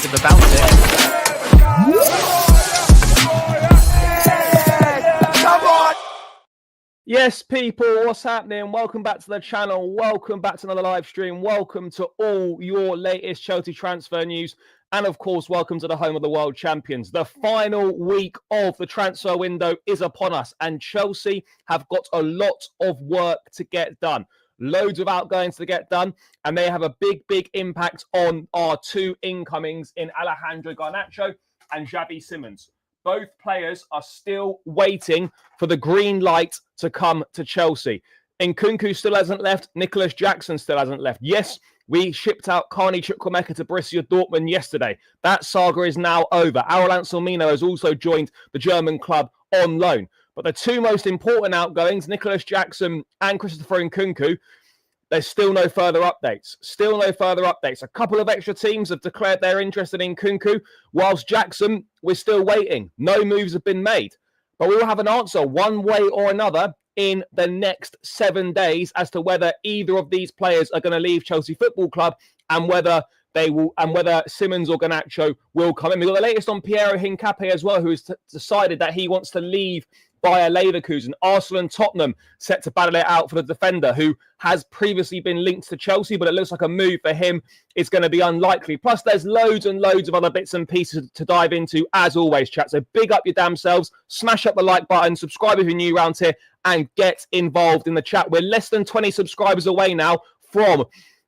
aggressive about it. Yes, people, what's happening? Welcome back to the channel. Welcome back to another live stream. Welcome to all your latest Chelsea transfer news. And of course, welcome to the home of the world champions. The final week of the transfer window is upon us, and Chelsea have got a lot of work to get done. Loads of outgoings to get done, and they have a big impact on our two incomings in Alejandro Garnacho and Xavi Simons. Both players are still waiting for the green light to come to Chelsea. Nkunku still hasn't left. Nicolas Jackson still hasn't left. Yes, we shipped out Carney Chukwuemeka to Borussia Dortmund yesterday. That saga is now over. Aurelien Tchouameni has also joined the German club on loan. But the two most important outgoings, Nicolas Jackson and Christopher Nkunku, there's still no further updates. Still no further updates. A couple of extra teams have declared they're interested in Nkunku, whilst Jackson, we're still waiting. No moves have been made. But we will have an answer one way or another in the next 7 days as to whether either of these players are going to leave Chelsea Football Club and whether Simons or Garnacho will come in. We've got the latest on Piero Hincapie as well, who has decided that he wants to leave Bayer Leverkusen. Arsenal and Tottenham set to battle it out for the defender, who has previously been linked to Chelsea, but it looks like a move for him is going to be unlikely. Plus, there's loads and loads of other bits and pieces to dive into, as always, chat. So big up your damn selves, smash up the like button, subscribe if you're new around here, and get involved in the chat. We're less than 20 subscribers away now from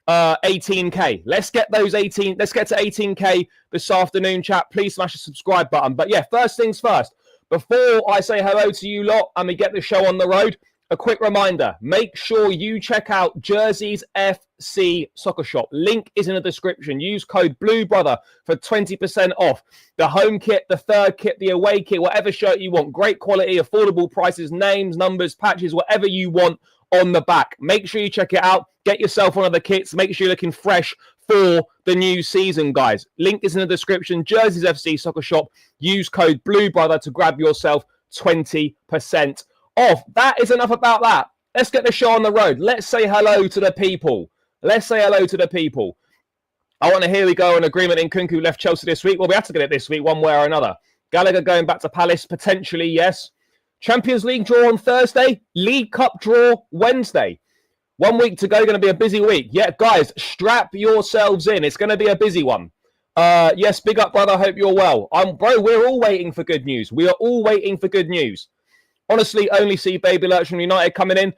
18k. Let's get to 18k this afternoon, chat. Please smash the subscribe button. But yeah, first things first, before I say hello to you lot and we get the show on the road, a quick reminder, make sure you check out Jerseys FC Soccer Shop. Link is in the description. Use code BLUEBROTHER for 20% off. The home kit, the third kit, the away kit, whatever shirt you want. Great quality, affordable prices, names, numbers, patches, whatever you want on the back. Make sure you check it out. Get yourself one of the kits. Make sure you're looking fresh for the new season, guys. Link is in the description. Jerseys FC Soccer Shop. Use code BLUEBROTHER to grab yourself 20% off. That is enough about that. Let's get the show on the road. Let's say hello to the people. Let's say hello to the people. I want to hear we go on agreement. Nkunku left Chelsea this week. Well, we have to get it this week, one way or another. Gallagher going back to Palace, potentially, yes. Champions League draw on Thursday. League Cup draw Wednesday. 1 week to go, going to be a busy week. Yeah, guys, strap yourselves in. It's going to be a busy one. Yes, big up, brother. Hope you're well. Bro, we're all waiting for good news. We are all waiting for good news. Honestly, only see Baby Lurch from United coming in.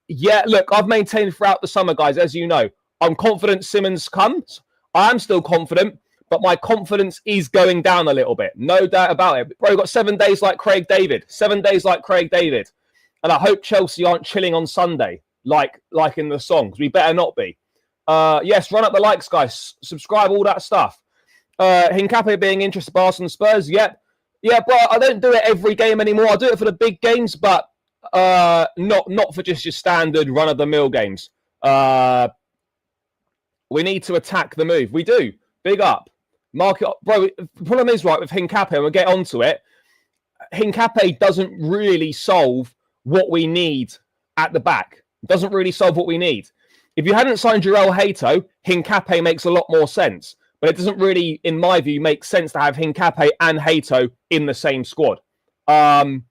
Yeah, look, I've maintained throughout the summer, guys, as you know. I'm confident Simons comes. I am still confident, but my confidence is going down a little bit. No doubt about it. Bro, we've got 7 days like Craig David. 7 days like Craig David. And I hope Chelsea aren't chilling on Sunday. Like in the song, because we better not be. Yes, run up the likes, guys. Subscribe, all that stuff. Hincapie being interested in Arsenal and Spurs. Yep. Yeah, bro, I don't do it every game anymore. I do it for the big games, but not for just your standard run-of-the-mill games. We need to attack the move. We do. Big up. Market, bro, the problem is, right, with Hincapie, and we'll get onto it, Hincapie doesn't really solve what we need at the back. Doesn't really solve what we need. If you hadn't signed Jarell Hato, Hincapie makes a lot more sense. But it doesn't really, in my view, make sense to have Hincapie and Hato in the same squad. I'm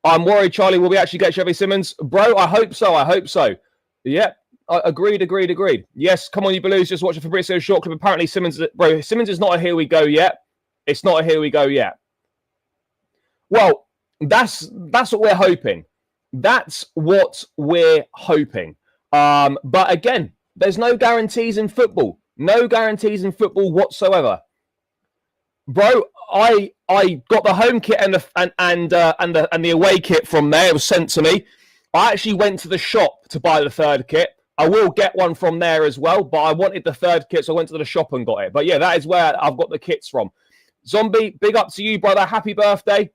worried, Charlie, will we actually get Xavi Simons? Bro, I hope so. I hope so. Yep. Agreed. Yes, come on, you Blues. Just watch a Fabrizio short clip. Apparently, Simons is not a here we go yet. It's not a here we go yet. Well, that's what we're hoping. That's what we're hoping. But again, there's no guarantees in football. No guarantees in football whatsoever. Bro, I got the home kit and the away kit from there. It was sent to me. I actually went to the shop to buy the third kit. I will get one from there as well, but I wanted the third kit, so I went to the shop and got it. But yeah, that is where I've got the kits from. Zombie, big up to you, brother. Happy birthday.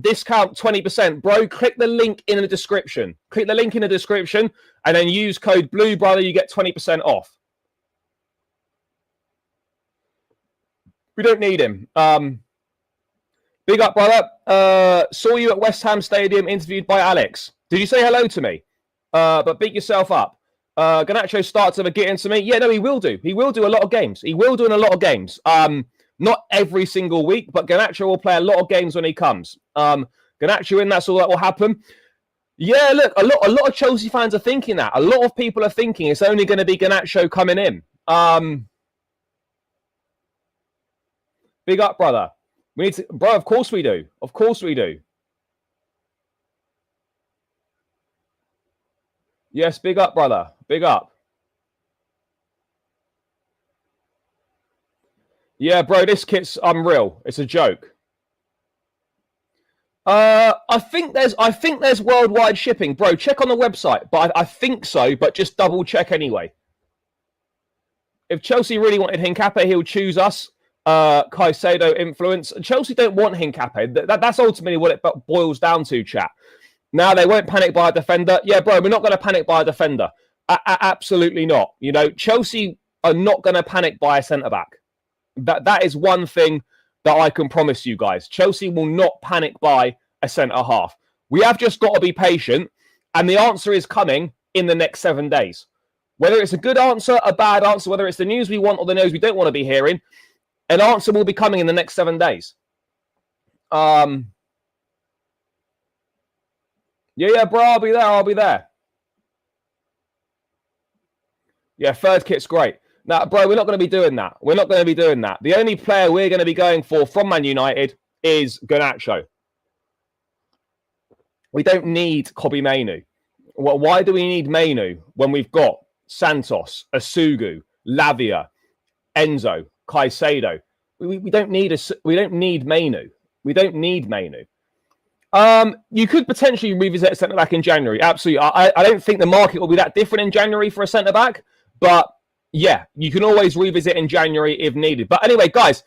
Discount 20%. Bro, click the link in the description. Click the link in the description and then use code BLUEBROTHER. You get 20% off. We don't need him. Big up, brother. Saw you at West Ham Stadium, interviewed by Alex. Did you say hello to me? But big yourself up. Garnacho starts ever getting to me. Yeah, no, he will do. He will do a lot of games. He will do in a lot of games. Not every single week, but Garnacho will play a lot of games when he comes. Garnacho in, that's all that will happen. Yeah, look, a lot of Chelsea fans are thinking that. A lot of people are thinking it's only going to be Garnacho coming in. Big up, brother. We need to, bro. Of course we do. Of course we do. Yes, big up, brother. Big up. Yeah, bro, this kit's unreal. It's a joke. I think there's worldwide shipping, bro. Check on the website, but I think so. But just double check anyway. If Chelsea really wanted Hincapie, he'll choose us. Caicedo influence. Chelsea don't want Hincapie. That's ultimately what it boils down to, chat. Now they won't panic by a defender. Yeah, bro, we're not going to panic by a defender. Absolutely not. You know, Chelsea are not going to panic by a centre back. That is one thing that I can promise you guys. Chelsea will not panic by a centre half. We have just got to be patient, and the answer is coming in the next 7 days. Whether it's a good answer, a bad answer, whether it's the news we want or the news we don't want to be hearing, an answer will be coming in the next 7 days. Yeah, bro, I'll be there. Yeah, third kit's great. Now, bro, we're not going to be doing that. The only player we're going to be going for from Man United is Garnacho. We don't need Kobbie Mainoo. Well, why do we need Mainoo when we've got Santos, Asugu, Lavia, Enzo, Caicedo? We don't need Mainoo. We don't need Mainoo. You could potentially revisit a centre back in January. Absolutely. I don't think the market will be that different in January for a centre back, but yeah, you can always revisit in January if needed. But anyway, guys,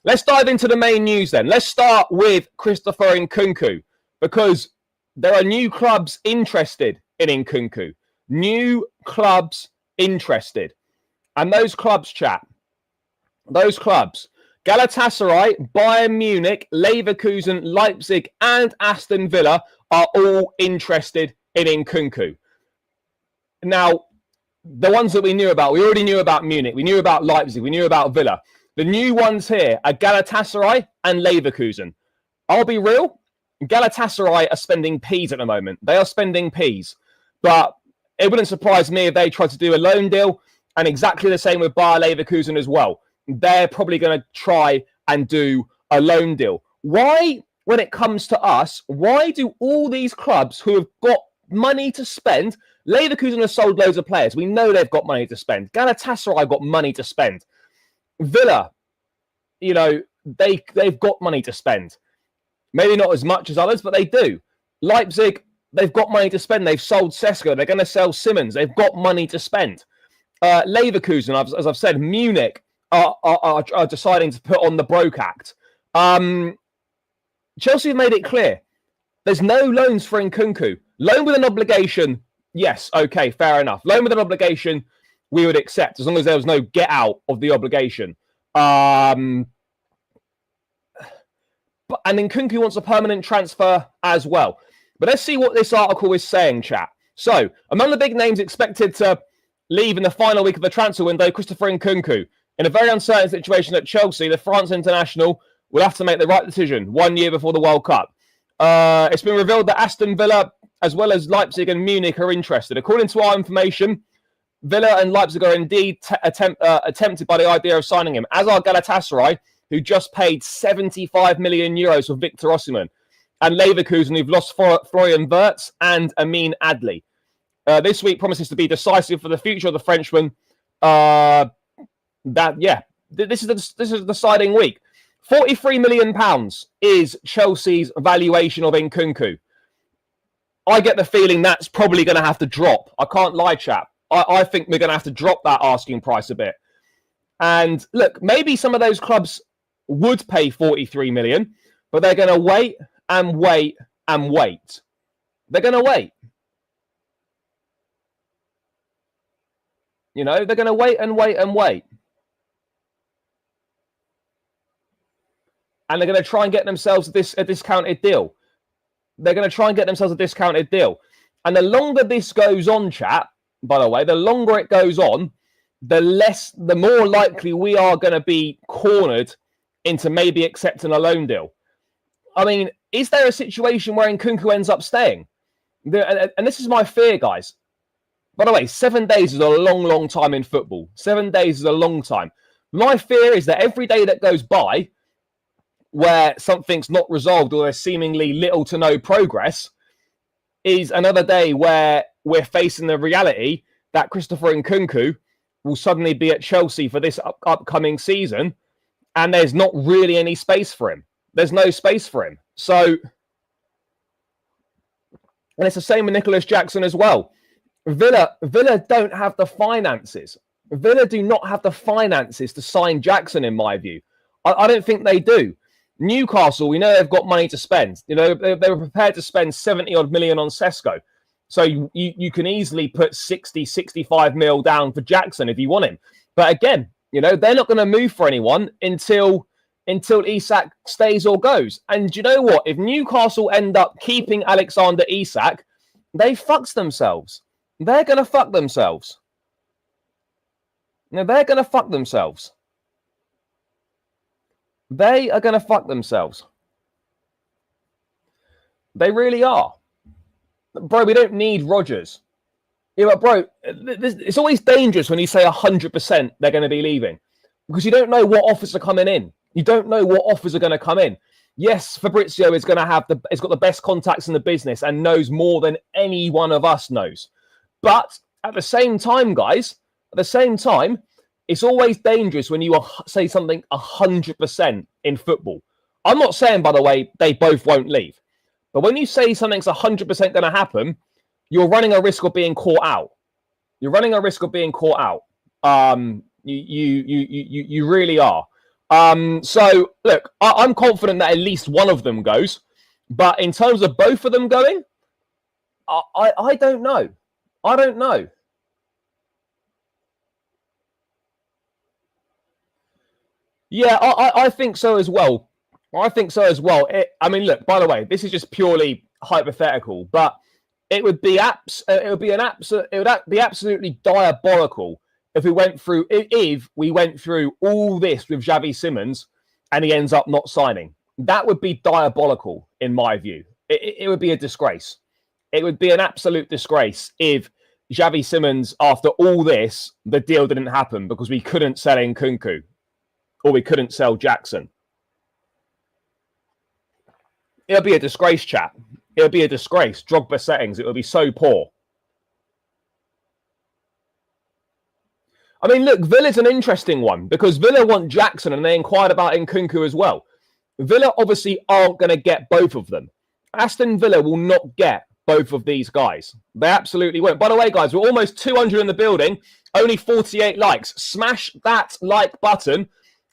let's dive into the main news then. Let's start with Christopher Nkunku, because there are new clubs interested in Nkunku. New clubs interested. And those clubs, chat, those clubs, Galatasaray, Bayern Munich, Leverkusen, Leipzig, and Aston Villa are all interested in Nkunku. Now, the ones that we knew about, we already knew about Munich, we knew about Leipzig, we knew about Villa. The new ones here are Galatasaray and Leverkusen. I'll be real, Galatasaray are spending peas at the moment. They are spending peas. But it wouldn't surprise me if they tried to do a loan deal, and exactly the same with Bayer Leverkusen as well. They're probably going to try and do a loan deal. Why, when it comes to us, why do all these clubs who have got money to spend, Leverkusen has sold loads of players. We know they've got money to spend. Galatasaray have got money to spend. Villa, you know, they've got money to spend. Maybe not as much as others, but they do. Leipzig, they've got money to spend. They've sold Sesko. They're going to sell Simons. They've got money to spend. Leverkusen, as I've said, Munich are deciding to put on the broke act. Chelsea have made it clear. There's no loans for Nkunku. Loan with an obligation, yes, okay, fair enough. Loan with an obligation, we would accept, as long as there was no get out of the obligation. And Nkunku wants a permanent transfer as well. But let's see what this article is saying, chat. So, among the big names expected to leave in the final week of the transfer window, Christopher Nkunku. In a very uncertain situation at Chelsea, the France international will have to make the right decision 1 year before the World Cup. It's been revealed that Aston Villa, as well as Leipzig and Munich, are interested. According to our information, Villa and Leipzig are indeed tempted by the idea of signing him, as are Galatasaray, who just paid 75 million euros for Victor Osimhen, and Leverkusen, who've lost Florian Wirtz and Amin Adli. This week promises to be decisive for the future of the Frenchman. This is the deciding week. £43 million is Chelsea's valuation of Nkunku. I get the feeling that's probably going to have to drop. I can't lie, chap. I think we're going to have to drop that asking price a bit. And look, maybe some of those clubs would pay 43 million, but they're going to wait and wait and wait. They're going to wait. You know, they're going to wait and wait and wait. And they're going to try and get themselves a discounted deal. They're going to try and get themselves a discounted deal. And the longer this goes on, chat, by the way, the longer it goes on, the more likely we are going to be cornered into maybe accepting a loan deal. I mean, is there a situation where Nkunku ends up staying? And this is my fear, guys. By the way, 7 days is a long, long time in football. 7 days is a long time. My fear is that every day that goes by where something's not resolved or there's seemingly little to no progress is another day where we're facing the reality that Christopher Nkunku will suddenly be at Chelsea for this upcoming season and there's not really any space for him. There's no space for him. So, and it's the same with Nicolas Jackson as well. Villa don't have the finances. Villa do not have the finances to sign Jackson, in my view. I don't think they do. Newcastle, we know they've got money to spend. You know, they were prepared to spend 70 odd million on Sesko. So you can easily put 60, 65 mil down for Jackson if you want him. But again, you know, they're not going to move for anyone until Isak stays or goes. And you know what? If Newcastle end up keeping Alexander Isak, they fucks themselves. They're going to fuck themselves. Now, they're going to fuck themselves. They are going to fuck themselves. They really are. Bro, we don't need Rodgers. Yeah, but bro, it's always dangerous when you say 100% they're going to be leaving because you don't know what offers are coming in. You don't know what offers are going to come in. Yes, Fabrizio is going to have it's got the best contacts in the business and knows more than any one of us knows. But at the same time, guys, at the same time, it's always dangerous when you say something 100% in football. I'm not saying, by the way, they both won't leave. But when you say something's 100% going to happen, you're running a risk of being caught out. You're running a risk of being caught out. You really are. So, look, I'm confident that at least one of them goes. But in terms of both of them going, I don't know. I don't know. Yeah, I think so as well. I think so as well. I mean, look, by the way, this is just purely hypothetical, but it would be absolutely diabolical if we went through all this with Xavi Simons and he ends up not signing. That would be diabolical in my view. It would be a disgrace. It would be an absolute disgrace if Xavi Simons, after all this, the deal didn't happen because we couldn't sell Nkunku or we couldn't sell Jackson. It'll be a disgrace, chat. It'll be a disgrace. Drogba settings. It will be so poor. I mean, look, Villa's an interesting one because Villa want Jackson and they inquired about Nkunku as well. Villa obviously aren't going to get both of them. Aston Villa will not get both of these guys. They absolutely won't. By the way, guys, we're almost 200 in the building. Only 48 likes. Smash that like button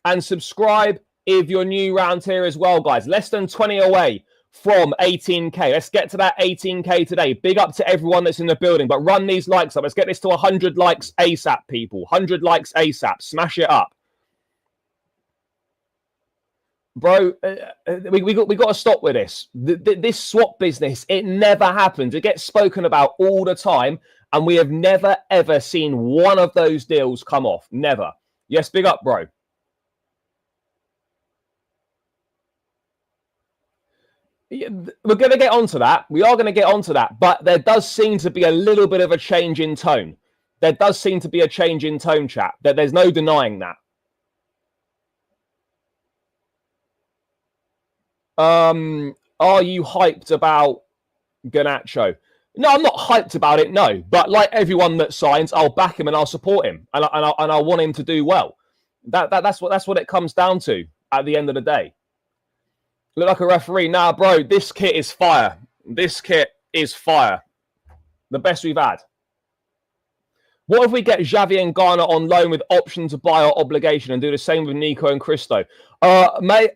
and subscribe if you're new around here as well, guys. Less than 20 away from 18k. Let's get to that 18k today. Big up to everyone that's in the building, but run these likes up. Let's get this to 100 likes ASAP, people. 100 likes ASAP. Smash it up. Bro, we got to stop with this. This swap business, it never happens. It gets spoken about all the time, and we have never, ever seen one of those deals come off. Never. Yes, big up, bro. We're going to get onto that. We are going to get onto that. But there does seem to be a little bit of a change in tone. There does seem to be a change in tone, chat. There's no denying that. Are you hyped about Garnacho? No, I'm not hyped about it, no. But like everyone that signs, I'll back him and I'll support him. And I want him to do well. That's what it comes down to at the end of the day. Look like a referee. Nah, bro, this kit is fire. This kit is fire. The best we've had. What if we get Xavi and Garner on loan with option to buy or obligation and do the same with Nico and Christo? Mate,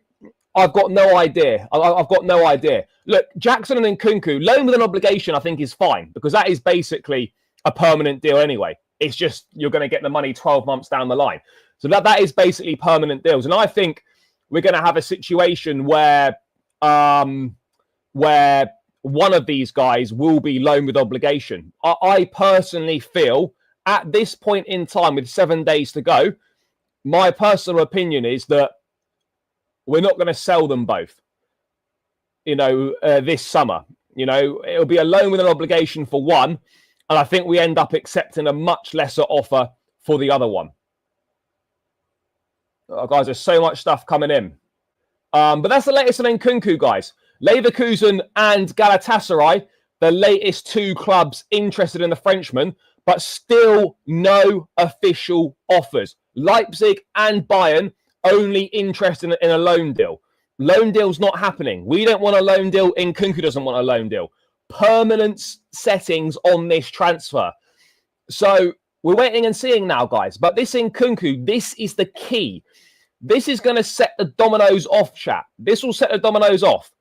I've got no idea. I've got no idea. Look, Jackson and Nkunku, loan with an obligation, I think is fine because that is basically a permanent deal anyway. It's just you're going to get the money 12 months down the line. So that is basically permanent deals. And I think we're going to have a situation where one of these guys will be loan with obligation. I personally feel at this point in time, with 7 days to go, my personal opinion is that we're not going to sell them both, this summer. It'll be a loan with an obligation for one, and I think we end up accepting a much lesser offer for the other one. Oh, guys, there's so much stuff coming in. But that's the latest on Nkunku, guys. Leverkusen and Galatasaray, the latest two clubs interested in the Frenchman, but still no official offers. Leipzig and Bayern only interested in a loan deal. Loan deal's not happening. We don't want a loan deal. Nkunku doesn't want a loan deal. Permanent settings on this transfer. So we're waiting and seeing now, guys. But this Nkunku, this is the key. This is going to set the dominoes off, chat. This will set the dominoes off.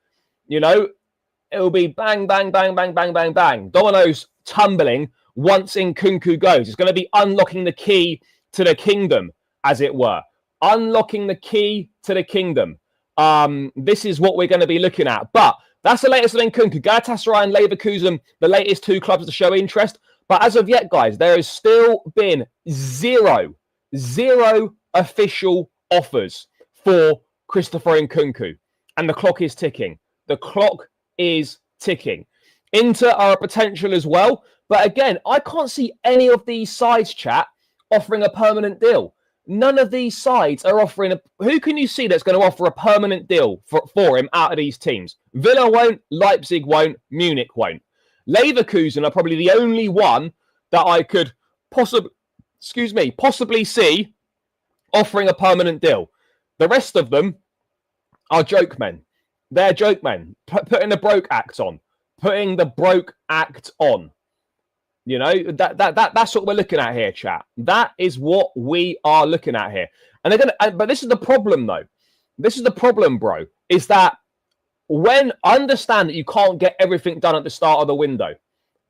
It'll be bang, bang, bang, bang, bang, bang, bang. Dominoes tumbling once Nkunku goes. It's going to be unlocking the key to the kingdom, as it were. Unlocking the key to the kingdom. This is what we're going to be looking at. But that's the latest on Nkunku. Galatasaray and Leverkusen, the latest two clubs to show interest. But as of yet, guys, there has still been zero official offers for Christopher Nkunku. And the clock is ticking. The clock is ticking. Inter are a potential as well. But again, I can't see any of these sides, chat, offering a permanent deal. None of these sides are offering who can you see that's going to offer a permanent deal for him out of these teams? Villa won't, Leipzig won't, Munich won't. Leverkusen are probably the only one that I could possibly see offering a permanent deal. The rest of them are joke men. They're joke men. Putting the broke act on. Putting the broke act on. That's what we're looking at here, chat. That is what we are looking at here. And they're gonna. But this is the problem, though. This is the problem, bro. Is that when I understand that you can't get everything done at the start of the window.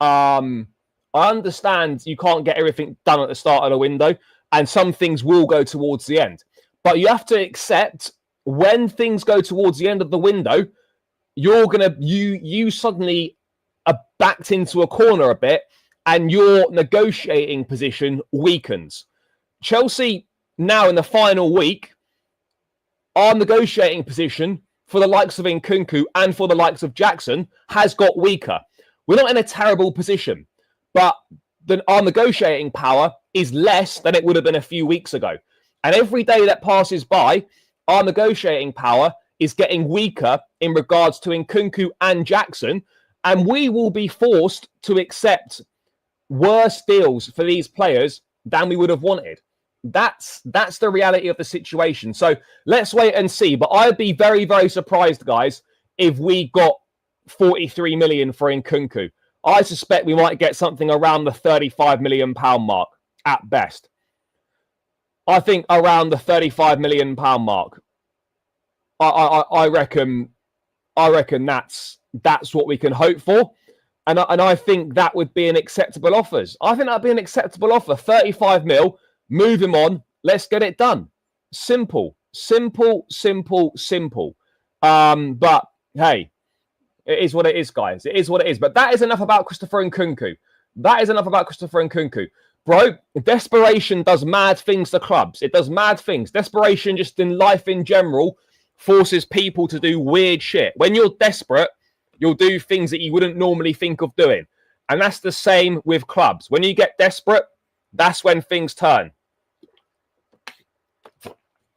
I understand you can't get everything done at the start of the window, and some things will go towards the end. But you have to accept when things go towards the end of the window, you suddenly are backed into a corner a bit. And your negotiating position weakens. Chelsea, now in the final week, our negotiating position for the likes of Nkunku and for the likes of Jackson has got weaker. We're not in a terrible position, but our negotiating power is less than it would have been a few weeks ago. And every day that passes by, our negotiating power is getting weaker in regards to Nkunku and Jackson, and we will be forced to accept worse deals for these players than we would have wanted. That's the reality of the situation. So let's wait and see. But I'd be very, very surprised, guys, if we got 43 million for Nkunku. I suspect we might get something around the 35 million pound mark at best. I think around the 35 million pound mark. I reckon that's what we can hope for. And I think that would be an acceptable offer. I think that'd be an acceptable offer. 35 mil, move him on. Let's get it done. Simple. But hey, it is what it is, guys. It is what it is. But that is enough about Christopher Nkunku. Bro, desperation does mad things to clubs. It does mad things. Desperation just in life in general forces people to do weird shit. When you're desperate, you'll do things that you wouldn't normally think of doing. And that's the same with clubs. When you get desperate, that's when things turn.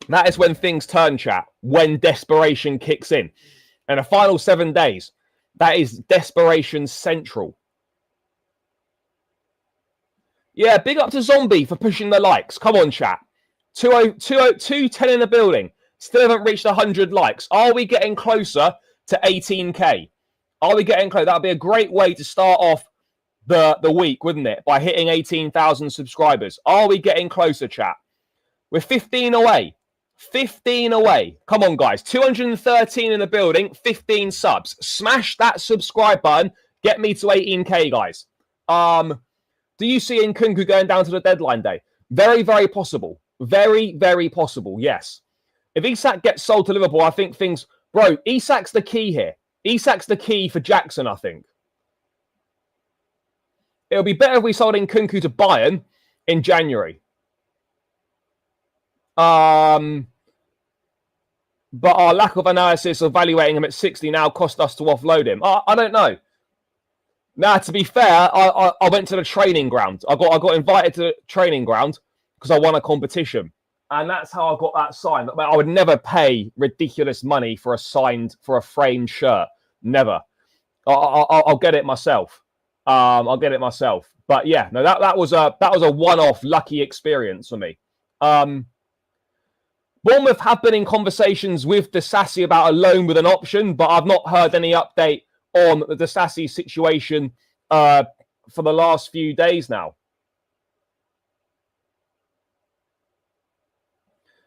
That is when things turn, chat. When desperation kicks in. And the final 7 days, that is desperation central. Yeah, big up to Zombie for pushing the likes. Come on, chat. 210 in the building. Still haven't reached 100 likes. Are we getting closer to 18k? Are we getting close? That would be a great way to start off the week, wouldn't it? By hitting 18,000 subscribers. Are we getting closer, chat? We're 15 away. 15 away. Come on, guys. 213 in the building. 15 subs. Smash that subscribe button. Get me to 18k, guys. Do you see Nkunku going down to the deadline day? Very, very possible. Very, very possible, yes. If Isak gets sold to Liverpool, I think things... Bro, Isak's the key here. Isak's the key for Jackson, I think. It'll be better if we sold Nkunku to Bayern in January. But our lack of analysis of evaluating him at 60 now cost us to offload him. I don't know. Now, to be fair, I went to the training ground. I got invited to the training ground because I won a competition. And that's how I got that signed. I would never pay ridiculous money for a framed shirt. Never. I'll get it myself. I'll get it myself. But yeah, no, that was a one-off lucky experience for me. Bournemouth have been in conversations with Disasi about a loan with an option, but I've not heard any update on the Disasi situation for the last few days now.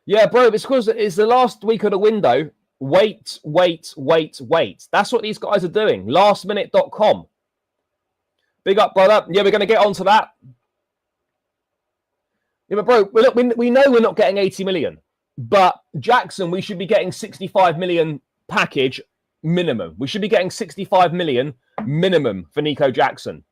Yeah, bro, it's because it's the last week of the window. Wait. That's what these guys are doing. Lastminute.com. Big up, brother. Yeah, we're going to get onto that. Yeah, but bro, look, we know we're not getting 80 million. But Jackson, we should be getting 65 million package minimum. We should be getting 65 million minimum for Nico Jackson.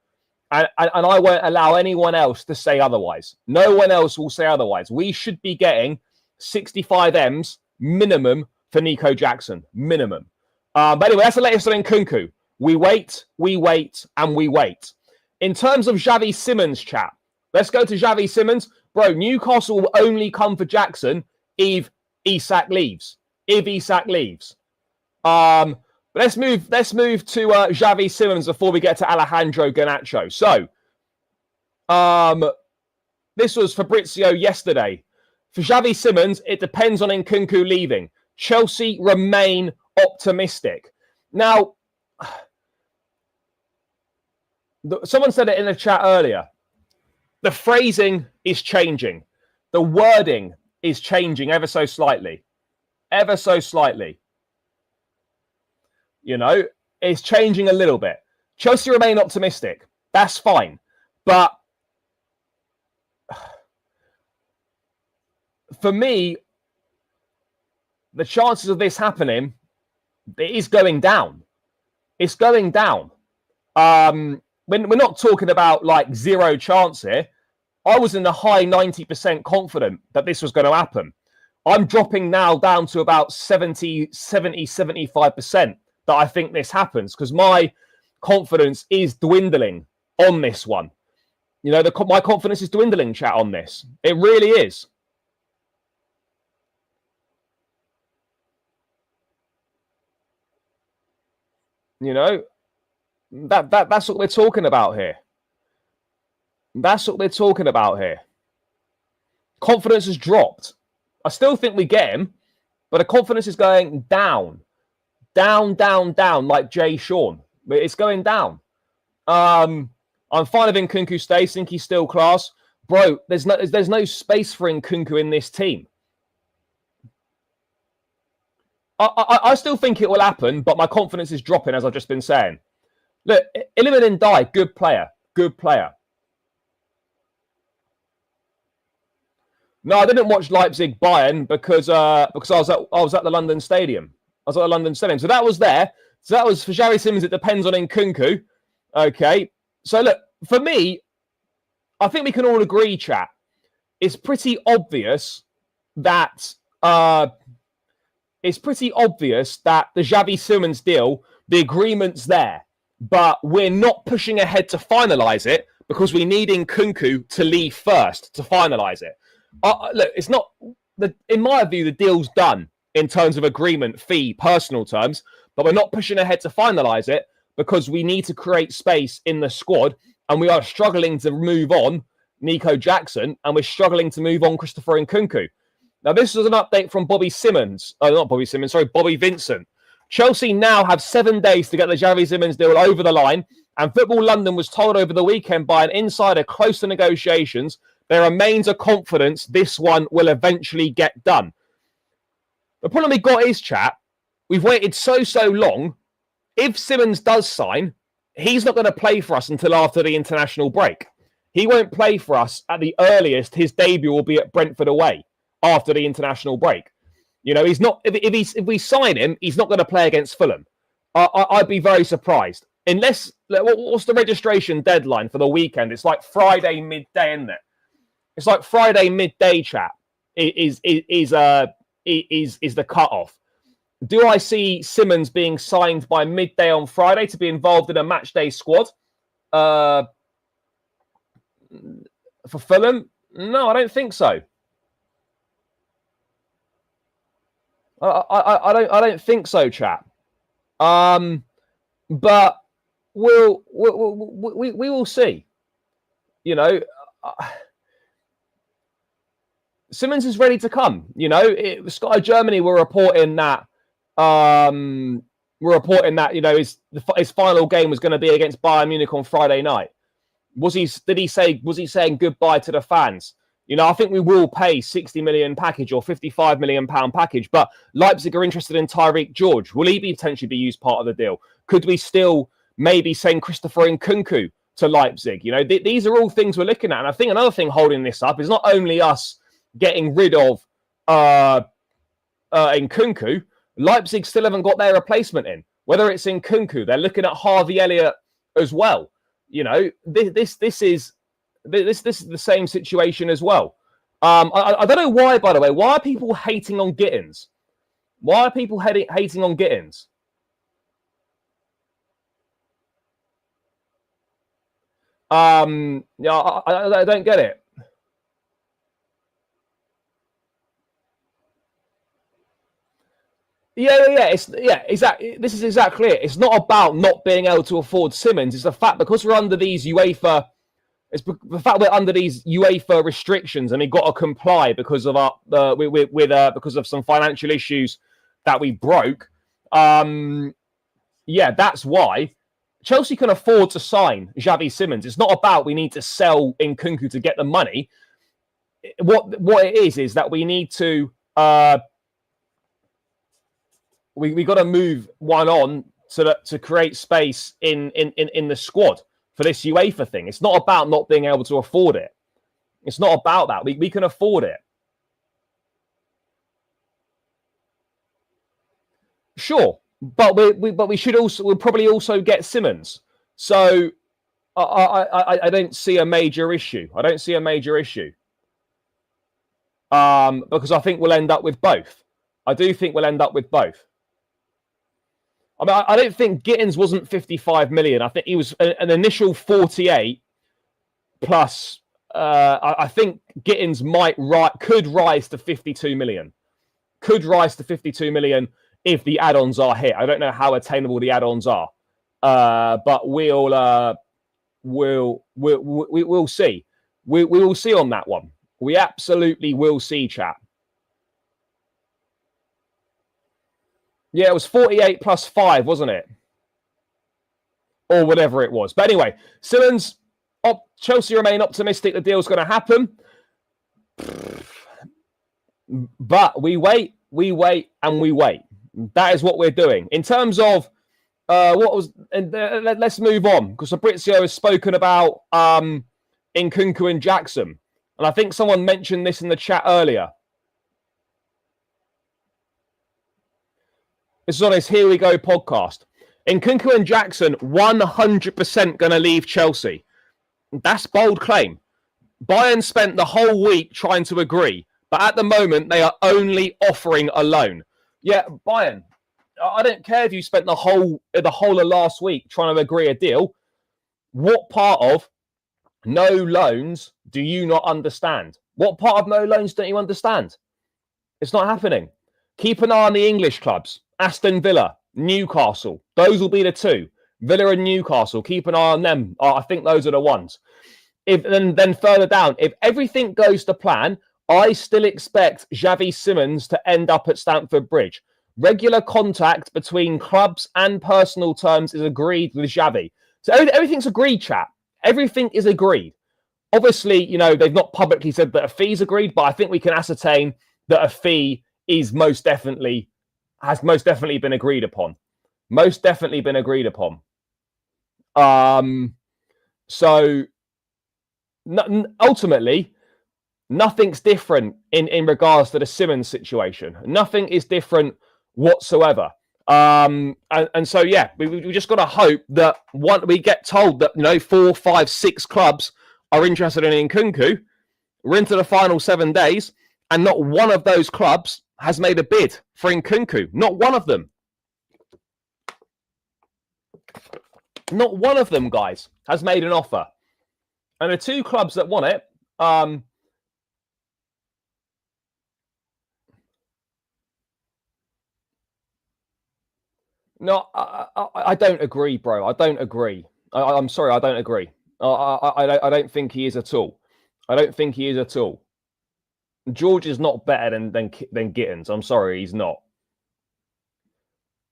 And I won't allow anyone else to say otherwise. No one else will say otherwise. We should be getting 65 M's minimum for Nico Jackson. Minimum. But anyway, that's the latest on Nkunku. We wait. In terms of Xavi Simons chat, let's go to Xavi Simons. Bro, Newcastle will only come for Jackson if Isak leaves. But let's move to Xavi Simons before we get to Alejandro Garnacho. So, this was Fabrizio yesterday. For Xavi Simons, it depends on Nkunku leaving. Chelsea remain optimistic. Now, someone said it in the chat earlier. The phrasing is changing. The wording is changing ever so slightly. Ever so slightly. You know, it's changing a little bit. Chelsea remain optimistic. That's fine. But for me, the chances of this happening, it is going down. It's going down. We're not talking about like zero chance here. I was in the high 90% confident that this was going to happen. I'm dropping now down to about 75% that I think this happens because my confidence is dwindling on this one. You know, my confidence is dwindling, chat, on this. It really is. You know, that's what we're talking about here. That's what we're talking about here. Confidence has dropped. I still think we get him, but the confidence is going down. Down, like Jay Sean. It's going down. I'm fine with Nkunku stays. Think he's still class. Bro, there's no space for Nkunku in this team. I still think it will happen, but my confidence is dropping, as I've just been saying. Look, Iliman Ndiaye, good player. Good player. No, I didn't watch Leipzig Bayern because I was at the London Stadium. I was at the London Stadium. So that was there. So that was for Xavi Simons. It depends on Nkunku. Okay. So look, for me, I think we can all agree, chat. It's pretty obvious that the Xavi Simons deal, the agreement's there, but we're not pushing ahead to finalise it because we need Nkunku to leave first to finalise it. Look, it's not, in my view, the deal's done in terms of agreement, fee, personal terms, but we're not pushing ahead to finalise it because we need to create space in the squad and we are struggling to move on Nico Jackson and we're struggling to move on Christopher Nkunku. Now, this is an update from Bobby Vincent. Chelsea now have 7 days to get the Xavi Simons deal over the line, and Football London was told over the weekend by an insider close to negotiations there remains a confidence this one will eventually get done. The problem we got is, chat, we've waited so long. If Simons does sign, he's not going to play for us until after the international break. He won't play for us at the earliest. His debut will be at Brentford away after the international break. You know, he's not. If we sign him, he's not going to play against Fulham. I'd be very surprised. Unless, what's the registration deadline for the weekend? It's like Friday midday, isn't it? It's like Friday midday, chat. Is the cutoff. Do I see Simons being signed by midday on Friday to be involved in a match day squad for Fulham? No, I don't think so. I don't think so, chap. But we will see. You know, Simons is ready to come. You know, Sky Germany were reporting that. You know his final game was going to be against Bayern Munich on Friday night. Was he saying goodbye to the fans? You know, I think we will pay 60 million package or 55 million pound package, but Leipzig are interested in Tyreek George. Will he potentially be used part of the deal? Could we still maybe send Christopher Nkunku to Leipzig? You know, these are all things we're looking at. And I think another thing holding this up is not only us getting rid of Nkunku, Leipzig still haven't got their replacement in. Whether it's Nkunku, they're looking at Harvey Elliott as well. You know, this is the same situation as well. I don't know why, by the way. Why are people hating on Gittins? Why are people hating on Gittins? Yeah, I don't get it. Yeah, exactly. This is exactly it. It's not about not being able to afford Simons. It's the fact because we're under these UEFA. It's the fact we're under these UEFA restrictions and we've got to comply because of our because of some financial issues that we broke. Yeah, that's why Chelsea can afford to sign Xavi Simons. It's not about we need to sell Nkunku to get the money. What it is that we need to we got to move one on to create space in the squad for this UEFA thing. It's not about not being able to afford it. It's not about that. We can afford it. Sure, but we'll probably also get Simons. So I don't see a major issue. I don't see a major issue. Because I think we'll end up with both. I do think we'll end up with both. I mean, I don't think Gittins wasn't 55 million. I think he was an initial 48 plus. I think Gittins could rise to 52 million. Could rise to 52 million if the add-ons are hit. I don't know how attainable the add-ons are, but we'll see. We will see on that one. We absolutely will see, chat. Yeah, it was 48 plus 5, wasn't it? Or whatever it was. But anyway, Simons, Chelsea remain optimistic the deal's going to happen. But we wait, and we wait. That is what we're doing. In terms of let's move on, because Fabrizio has spoken about Nkunku and Jackson. And I think someone mentioned this in the chat earlier. This is on his Here We Go podcast. Nkunku and Jackson 100% going to leave Chelsea. That's bold claim. Bayern spent the whole week trying to agree, but at the moment they are only offering a loan. Yeah, Bayern, I don't care if you spent the whole of last week trying to agree a deal. What part of no loans do you not understand? What part of no loans don't you understand? It's not happening. Keep an eye on the English clubs. Aston Villa, Newcastle. Those will be the two. Villa and Newcastle. Keep an eye on them. I think those are the ones. Then further down, if everything goes to plan, I still expect Xavi Simons to end up at Stamford Bridge. Regular contact between clubs and personal terms is agreed with Xavi. So everything's agreed, chat. Everything is agreed. Obviously, you know, they've not publicly said that a fee's agreed, but I think we can ascertain that a fee is most definitely been agreed upon. Most definitely been agreed upon. So ultimately, nothing's different in regards to the Simons situation. Nothing is different whatsoever. And so, yeah, we just got to hope that we get told that, 4, 5, 6 clubs are interested in Nkunku. We're into the final 7 days, and not one of those clubs has made a bid for Nkunku. Not one of them. Not one of them, guys, has made an offer. And the 2 clubs that want it, no, I don't agree, bro. I don't agree. I'm sorry, I don't agree. I don't think he is at all. I don't think he is at all. George is not better than Gittins. I'm sorry, he's not.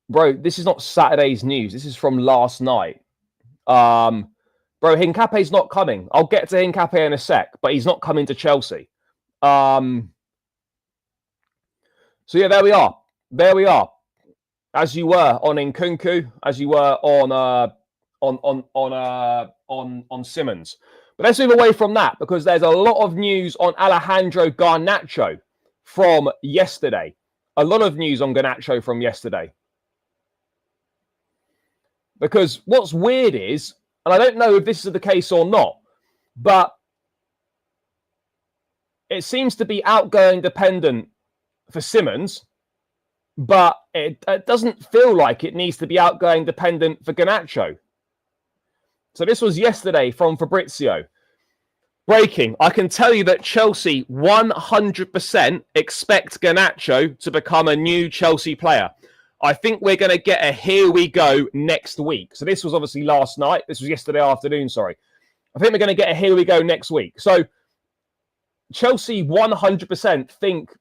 Bro, this is not Saturday's news. This is from last night. Bro, Hincape's not coming. I'll get to Hincape in a sec, but he's not coming to Chelsea. So yeah, there we are. There we are. As you were on Nkunku, as you were on Simons. But let's move away from that, because there's a lot of news on Alejandro Garnacho from yesterday. A lot of news on Garnacho from yesterday. Because what's weird is, and I don't know if this is the case or not, but it seems to be outgoing dependent for Simons, but it doesn't feel like it needs to be outgoing dependent for Garnacho. So this was yesterday from Fabrizio. Breaking. I can tell you that Chelsea 100% expect Garnacho to become a new Chelsea player. I think we're going to get a here we go next week. So this was obviously last night. This was yesterday afternoon, sorry. I think we're going to get a here we go next week. So Chelsea 100% think,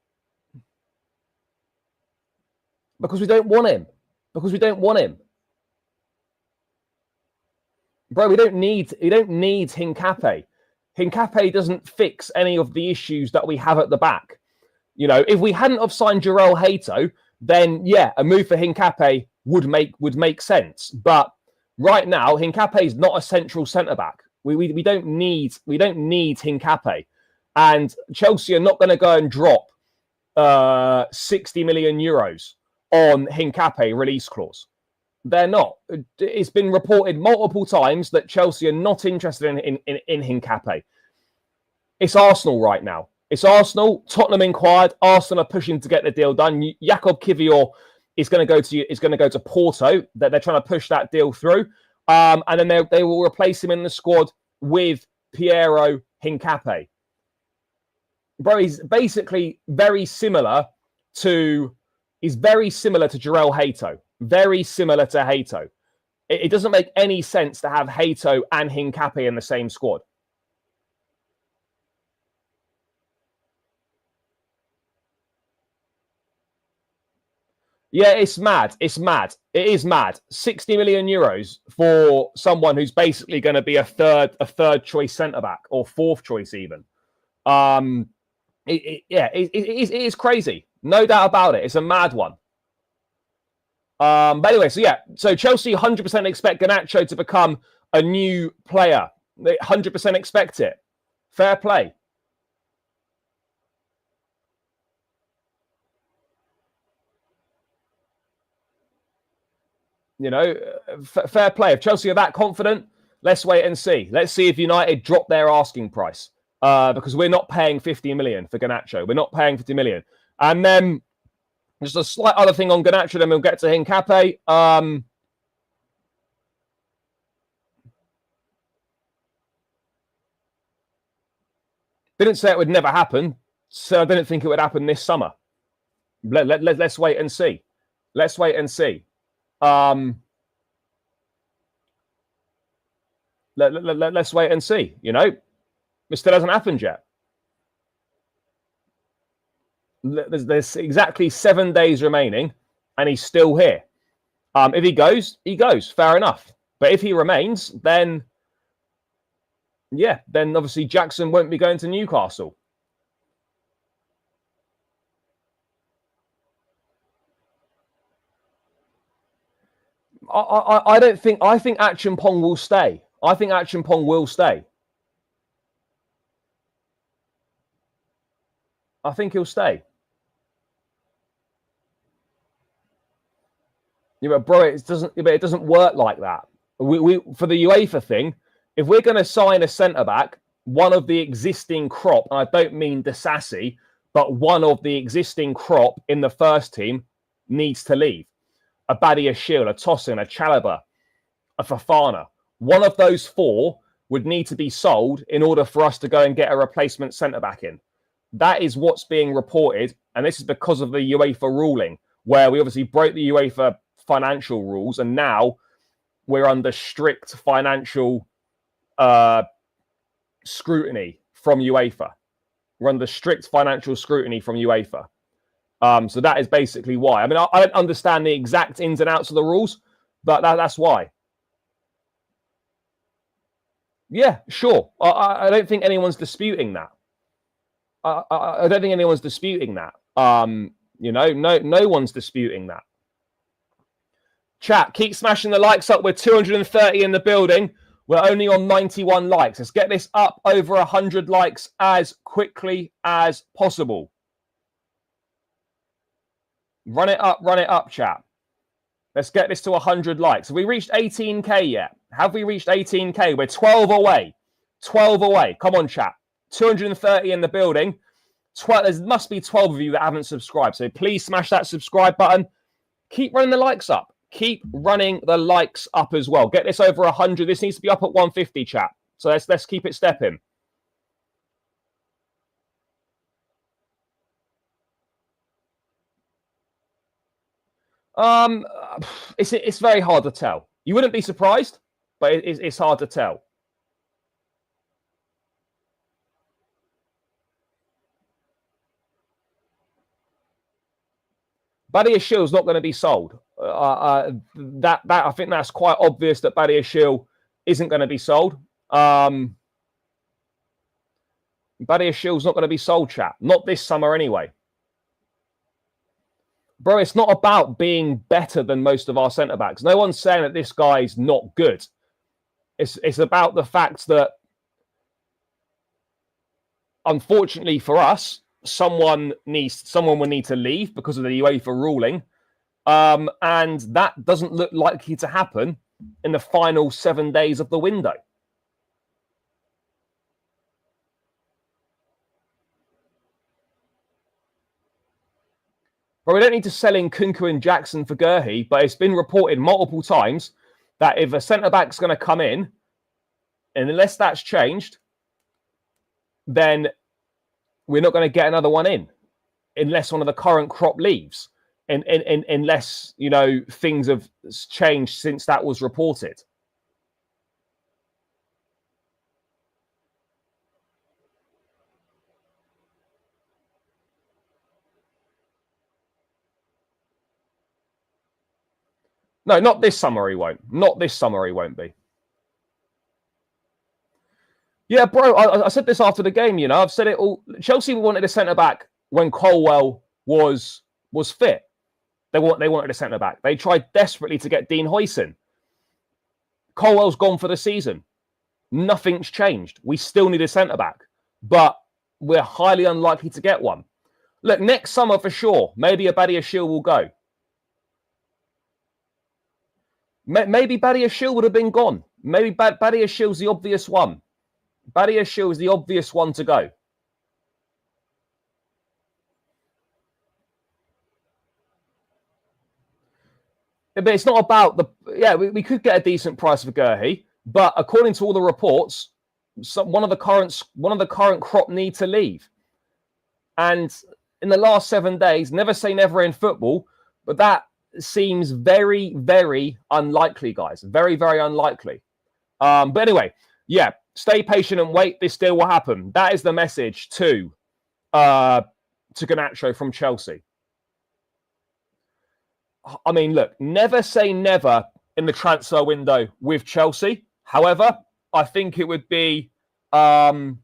because we don't want him. Because we don't want him. Bro, we don't need Hincapie. Hincapie doesn't fix any of the issues that we have at the back. If we hadn't have signed Jarell Hato, then yeah, a move for Hincapie would make sense. But right now, Hincapie is not a central centre back. We don't need Hincapie, and Chelsea are not going to go and drop 60 million euros on Hincapie release clause. They're not. It's been reported multiple times that Chelsea are not interested in Hincapie. It's Arsenal right now. It's Arsenal. Tottenham inquired. Arsenal are pushing to get the deal done. Jakob Kivior is going to go to Porto. They're trying to push that deal through, and then they will replace him in the squad with Piero Hincapie. Bro, he's basically very similar to Jarell Hato. Very similar to Hato. It doesn't make any sense to have Hato and Hincapie in the same squad. Yeah, it's mad. It's mad. It is mad. 60 million euros for someone who's basically going to be a third choice centre back, or fourth choice even. It is crazy. No doubt about it. It's a mad one. But anyway, so Chelsea 100% expect Garnacho to become a new player. They 100% expect it. Fair play. Fair play. If Chelsea are that confident, let's wait and see. Let's see if United drop their asking price, because we're not paying 50 million for Garnacho. We're not paying 50 million. And then just a slight other thing on Garnacho, then we'll get to Hincapie. Didn't say it would never happen, so I didn't think it would happen this summer. Let's wait and see. Let's wait and see. Let's wait and see. It still hasn't happened yet. There's exactly 7 days remaining, and he's still here. If he goes, he goes. Fair enough. But if he remains, then obviously Jackson won't be going to Newcastle. I don't think. I think Acheampong will stay. I think Acheampong will stay. I think he'll stay. bro, it doesn't work like that. We for the UEFA thing, if we're going to sign a centre back, one of the existing crop, and I don't mean Disasi, but one of the existing crop in the first team needs to leave. A Badiashile, a Tosin, a Chalobah, a Fofana. One of those four would need to be sold in order for us to go and get a replacement centre back in. That is what's being reported, and this is because of the UEFA ruling, where we obviously broke the UEFA financial rules, and now we're under strict financial scrutiny from UEFA. We're under strict financial scrutiny from UEFA. So that is basically why. I mean, I don't understand the exact ins and outs of the rules, but that's why. Yeah, sure. I don't think anyone's disputing that. I don't think anyone's disputing that. No one's disputing that. Chat, keep smashing the likes up. We're 230 in the building. We're only on 91 likes. Let's get this up over 100 likes as quickly as possible. Run it up, chat. Let's get this to 100 likes. Have we reached 18K yet? Have we reached 18K? We're 12 away. 12 away. Come on, chat. 230 in the building. There must be 12 of you that haven't subscribed. So please smash that subscribe button. Keep running the likes up. Keep running the likes up as well. Get this over 100. This needs to be up at 150, chat. So let's keep it stepping. It's very hard to tell. You wouldn't be surprised, but it's hard to tell. Badiashile's not going to be sold. I think that's quite obvious that Badiashile isn't going to be sold. Badiashile's not going to be sold, chat. Not this summer anyway. Bro, it's not about being better than most of our centre-backs. No one's saying that this guy's not good. It's about the fact that, unfortunately for us, someone will need to leave because of the UEFA ruling. And that doesn't look likely to happen in the final 7 days of the window. But we don't need to sell Nkunku and Jackson for Gurhi, but it's been reported multiple times that if a centre-back's going to come in, and unless that's changed, then we're not going to get another one in, unless one of the current crop leaves, and unless, things have changed since that was reported. No, not this summer he won't. Not this summer he won't be. Yeah, bro, I said this after the game, I've said it all. Chelsea wanted a centre-back when Colwell was fit. They wanted a centre-back. They tried desperately to get Dean Huijsen. Colwell's gone for the season. Nothing's changed. We still need a centre-back. But we're highly unlikely to get one. Look, next summer for sure, maybe a Badiashile will go. Maybe Badiashile would have been gone. Maybe Badiashile's the obvious one. Badiashile is the obvious one to go. But it's not about the... Yeah, we could get a decent price for Gurhi, but according to all the reports, one of the current crop need to leave. And in the last 7 days, never say never in football, but that seems very, very unlikely, guys. Very, very unlikely. But anyway, yeah, stay patient and wait. This deal will happen. That is the message to Garnacho from Chelsea. I mean, look, never say never in the transfer window with Chelsea. However, I think it would be... I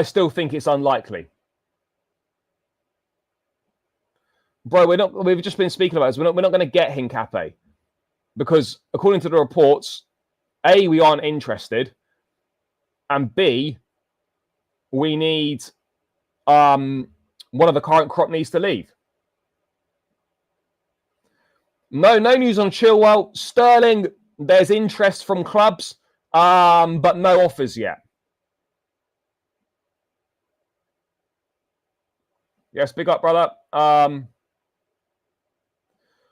still think it's unlikely. Bro, we've just been speaking about this. We're not going to get Hincapie because, according to the reports, A, we aren't interested, and B, we need one of the current crop needs to leave. No news on Chilwell. Sterling, there's interest from clubs, but no offers yet. Yes, big up, brother. Well,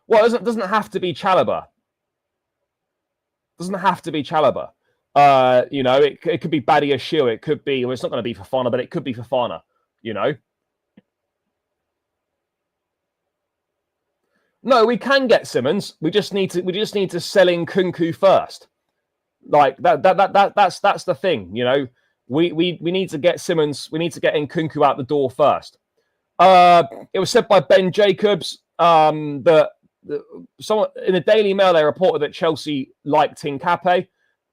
it doesn't have to be Chalobah. Doesn't have to be Chalobah. You know, it could be Badia Shil. It could be, well, it's not going to be Fofana, but it could be Fofana, you know. No, we can get Simons. We just need to sell Nkunku first. Like that's the thing, you know. We need to get Simons. We need to get Nkunku out the door first. It was said by Ben Jacobs that someone in the Daily Mail, they reported that Chelsea liked Hincapie,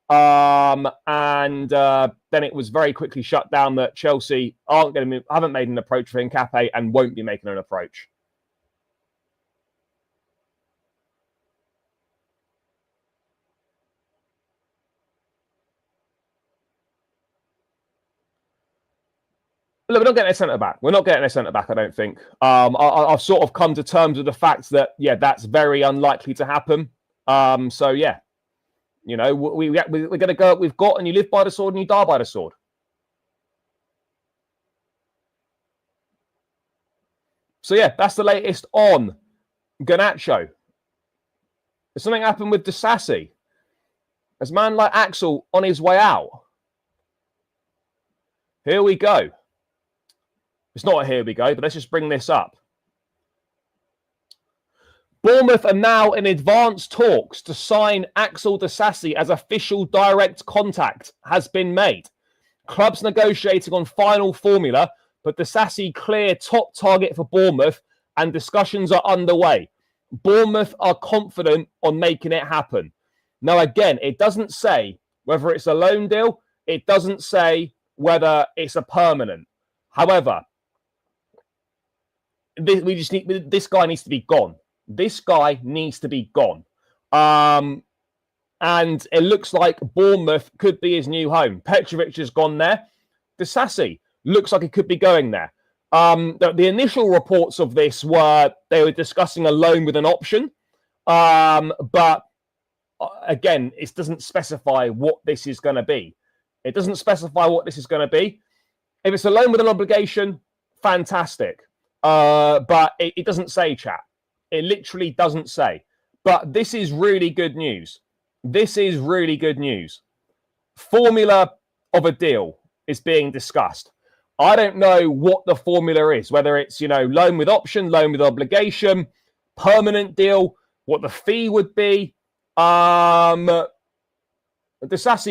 and then it was very quickly shut down that Chelsea haven't made an approach for Hincapie and won't be making an approach. Look, we're not getting a centre back. We're not getting a centre back, I don't think. I've sort of come to terms with the fact that, yeah, that's very unlikely to happen. So, yeah, you know, we're going to go, we've got, and you live by the sword and you die by the sword. So, yeah, that's the latest on Garnacho. Has something happened with Disasi? Is man like Axel on his way out? Here we go. It's not a here we go, but let's just bring this up. Bournemouth are now in advanced talks to sign Axel Disasi as official direct contact has been made. Clubs negotiating on final formula, but Disasi clear top target for Bournemouth and discussions are underway. Bournemouth are confident on making it happen. Now, again, it doesn't say whether it's a loan deal. It doesn't say whether it's a permanent. However, this guy needs to be gone. This guy needs to be gone. And it looks like Bournemouth could be his new home. Petrovic has gone there. Disasi looks like he could be going there. The initial reports of this were they were discussing a loan with an option. But again, it doesn't specify what this is going to be. It doesn't specify what this is going to be. If it's a loan with an obligation, fantastic. But it doesn't say, chat. It literally doesn't say. But this is really good news. This is really good news. Formula of a deal is being discussed. I don't know what the formula is, whether it's, you know, loan with option, loan with obligation, permanent deal, what the fee would be. Disasi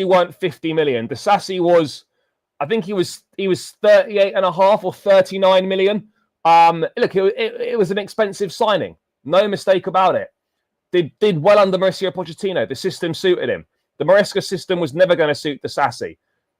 weren't 50 million. Disasi was, I think he was 38.5 or 39 million. Look, it was an expensive signing. No mistake about it. Did well under Mauricio Pochettino. The system suited him. The Maresca system was never going to suit Disasi.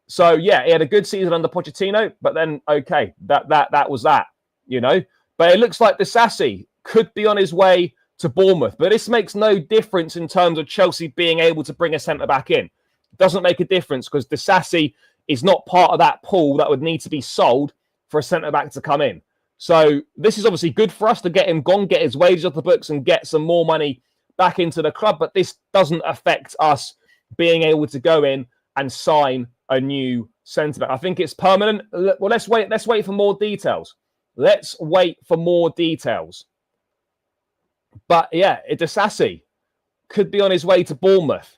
So, yeah, he had a good season under Pochettino, but then, okay, that was that, you know. But it looks like Disasi could be on his way to Bournemouth. But this makes no difference in terms of Chelsea being able to bring a centre-back in. It doesn't make a difference because Disasi is not part of that pool that would need to be sold for a centre-back to come in. So this is obviously good for us to get him gone, get his wages off the books and get some more money back into the club. But this doesn't affect us being able to go in and sign a new centre-back. I think it's permanent. Well, let's wait. Let's wait for more details. Let's wait for more details. But yeah, Disasi could be on his way to Bournemouth.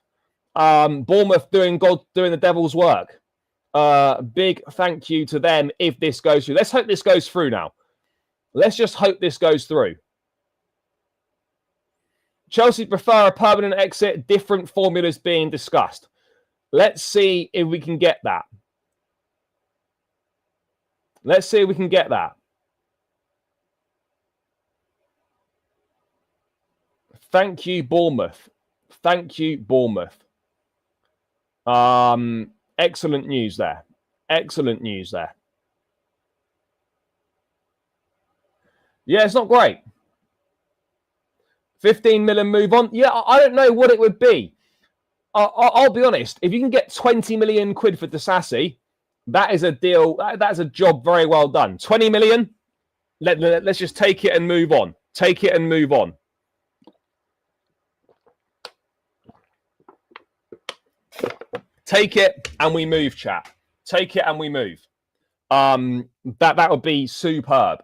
Bournemouth doing the devil's work. Big thank you to them if this goes through. Let's hope this goes through now. Let's just hope this goes through. Chelsea prefer a permanent exit. Different formulas being discussed. Let's see if we can get that. Let's see if we can get that. Thank you, Bournemouth. Thank you, Bournemouth. Excellent news there. Excellent news there. Yeah, it's not great. 15 million move on. Yeah, I don't know what it would be. I'll be honest. If you can get 20 million quid for Disasi, that is a deal. That's a job very well done. 20 million. Let's just take it and move on. Take it and move on. Take it and we move, chat. Take it and we move. That would be superb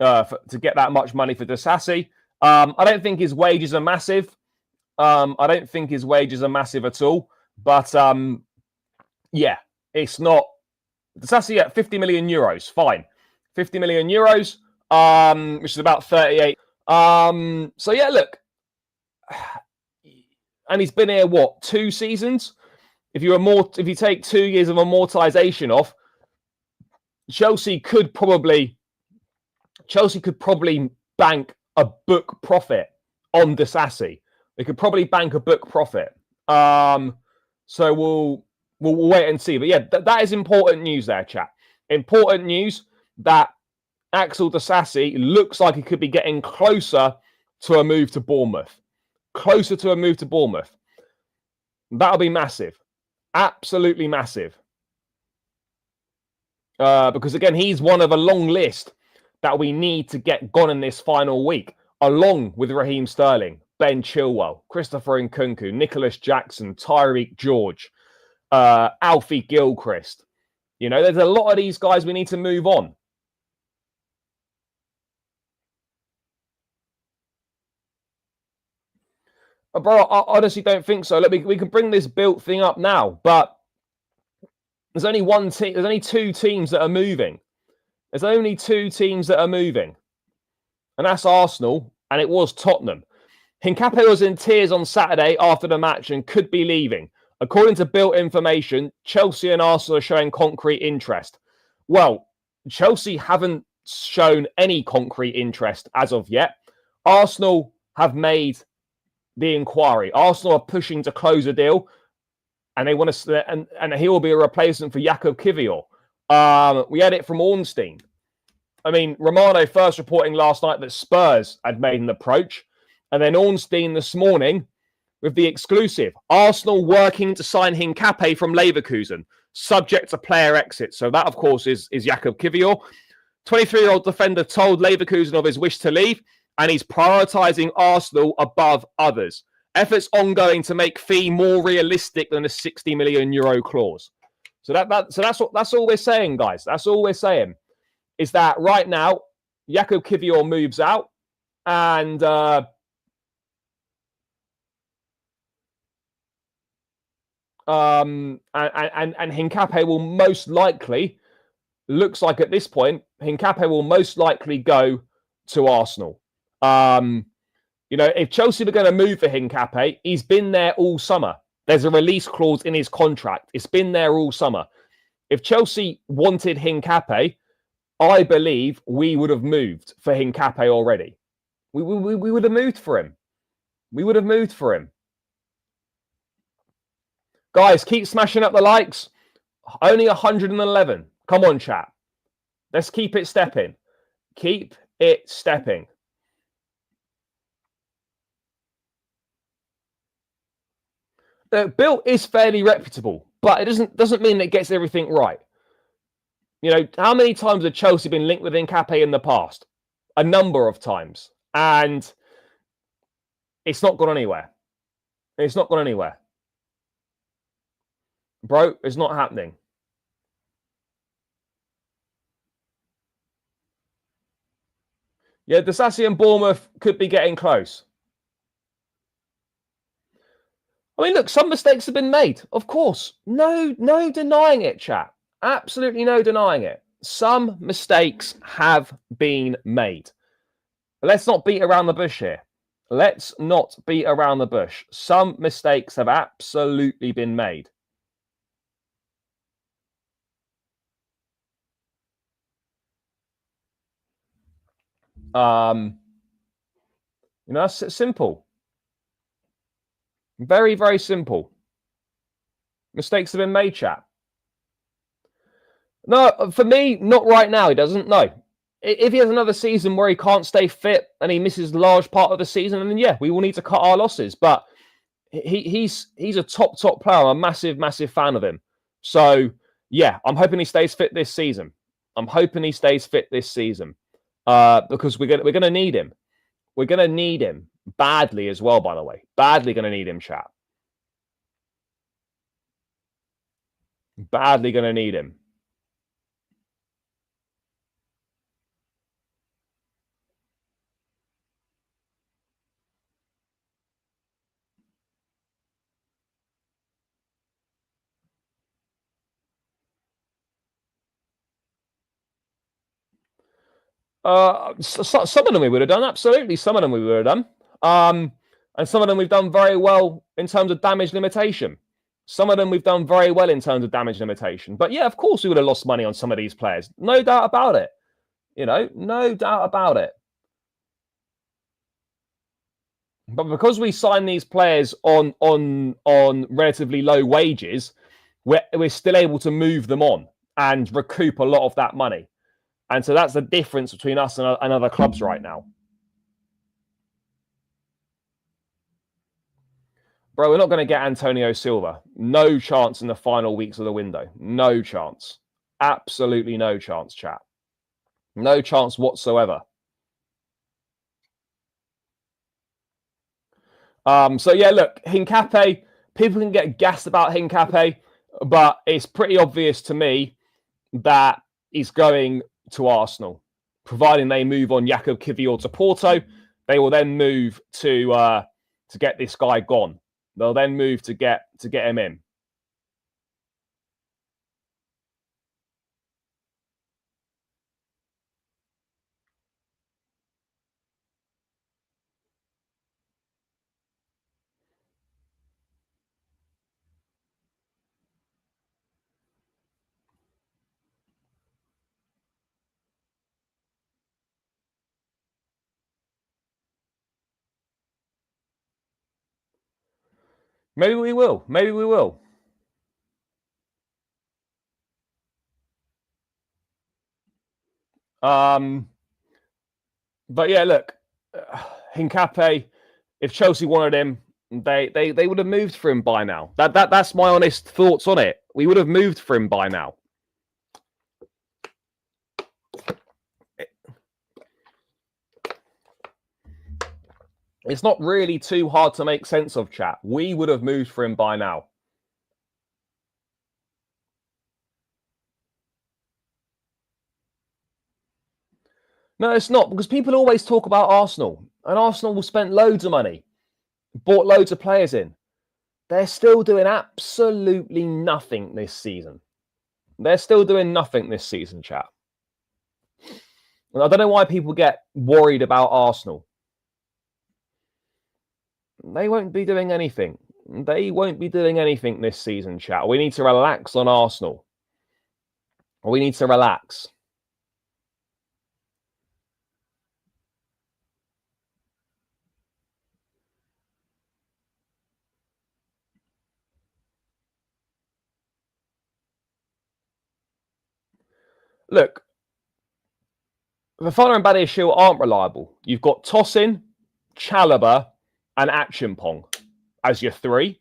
to get that much money for Disasi. I don't think his wages are massive. I don't think his wages are massive at all. But yeah, it's not. Disasi at 50 million euros. Fine. 50 million euros, which is about 38. So yeah, look. And he's been here, what, 2 seasons? If you take 2 years of amortization off, Chelsea could probably bank a book profit on Disasi. They could probably bank a book profit. So we'll wait and see. But yeah, that is important news there, chat. Important news that Axel Disasi looks like he could be getting closer to a move to Bournemouth. Closer to a move to Bournemouth. That'll be massive. Absolutely massive. Because again, he's one of a long list that we need to get gone in this final week, along with Raheem Sterling, Ben Chilwell, Christopher Nkunku, Nicolas Jackson, Tyreek George, Alfie Gilchrist. You know, there's a lot of these guys we need to move on. Bro, I honestly don't think so. Look, we can bring this built thing up now, but there's only one team. There's only 2 teams that are moving. There's only 2 teams that are moving, and that's Arsenal, and it was Tottenham. Hincapie was in tears on Saturday after the match and could be leaving. According to Built information, Chelsea and Arsenal are showing concrete interest. Well, Chelsea haven't shown any concrete interest as of yet. Arsenal have made the inquiry. Arsenal are pushing to close a deal, and they want to, and he will be a replacement for Jakub Kivior. We had it from Ornstein. I mean, Romano first reporting last night that Spurs had made an approach, and then Ornstein this morning with the exclusive. Arsenal working to sign Hincapie from Leverkusen, subject to player exit. So that, of course, is Jakub Kivior. 23-year-old defender told Leverkusen of his wish to leave, and he's prioritising Arsenal above others. Efforts ongoing to make fee more realistic than a 60 million euro clause. So that's all we're saying, guys. That's all we're saying is that right now Jakub Kivior moves out, and Hincapie will most likely, looks like at this point, Hincapie will most likely go to Arsenal. You know, if Chelsea were going to move for Hincapie, he's been there all summer. There's a release clause in his contract. It's been there all summer. If Chelsea wanted Hincapie, I believe we would have moved for Hincapie already. We would have moved for him. We would have moved for him. Guys, keep smashing up the likes. Only 111. Come on, chat. Let's keep it stepping. Keep it stepping. Built is fairly reputable, but it doesn't mean it gets everything right. You know, how many times have Chelsea been linked with Hincapie in the past? A number of times. And it's not gone anywhere. It's not gone anywhere. Bro, it's not happening. Yeah, Disasi and Bournemouth could be getting close. I mean, look, some mistakes have been made. Of course. No denying it, chat. Absolutely no denying it. Some mistakes have been made. Let's not beat around the bush here. Let's not beat around the bush. Some mistakes have absolutely been made. You know, that's simple. Very, very simple. Mistakes have been made, chap. No, for me, not right now. He doesn't. No. If he has another season where he can't stay fit and he misses a large part of the season, then yeah, we will need to cut our losses. But he's a top player. I'm a massive, massive fan of him. So yeah, I'm hoping he stays fit this season. I'm hoping he stays fit this season. because we're gonna need him. We're gonna need him badly as well. By the way, badly gonna need him, chat. Badly gonna need him. Some of them we would have done, absolutely. Some of them we would have done. And some of them we've done very well in terms of damage limitation. Some of them we've done very well in terms of damage limitation. But yeah, of course we would have lost money on some of these players. No doubt about it. You know, no doubt about it. But because we sign these players on relatively low wages, we're still able to move them on and recoup a lot of that money. And so that's the difference between us and other clubs right now. Bro, we're not going to get Antonio Silva. No chance in the final weeks of the window. No chance. Absolutely no chance, chat. No chance whatsoever. So yeah, look, Hincapie, people can get gassed about Hincapie, but it's pretty obvious to me that he's going to Arsenal, providing they move on Jakub Kiwior to Porto. They will then move to get this guy gone. They'll then move to get him in. Maybe we will. Maybe we will. But yeah, look, Hincapie, if Chelsea wanted him, they would have moved for him by now. That's my honest thoughts on it. We would have moved for him by now. It's not really too hard to make sense of, chat. We would have moved for him by now. No, it's not, because people always talk about Arsenal, and Arsenal spent loads of money, bought loads of players in. They're still doing absolutely nothing this season. They're still doing nothing this season, chat. And I don't know why people get worried about Arsenal. They won't be doing anything. They won't be doing anything this season, chat. We need to relax on Arsenal. We need to relax. Look, Fofana and Badiashile aren't reliable. You've got Tosin, Chalobah, and Achimpong as your three.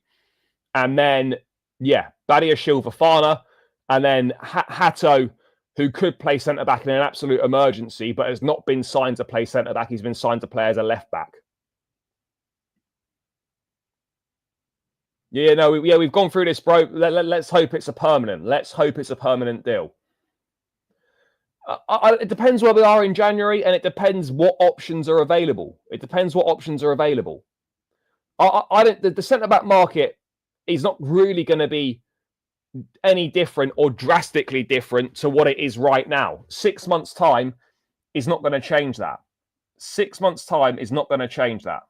And then, yeah, Badiashile, Fofana, and then Hato, who could play centre-back in an absolute emergency, but has not been signed to play centre-back. He's been signed to play as a left-back. Yeah, no, we've gone through this, bro. Let's hope it's a permanent. Let's hope it's a permanent deal. It depends where we are in January, and it depends what options are available. It depends what options are available. I don't. The centre-back market is not really going to be any different or drastically different to what it is right now. 6 months' time is not going to change that. 6 months' time is not going to change that.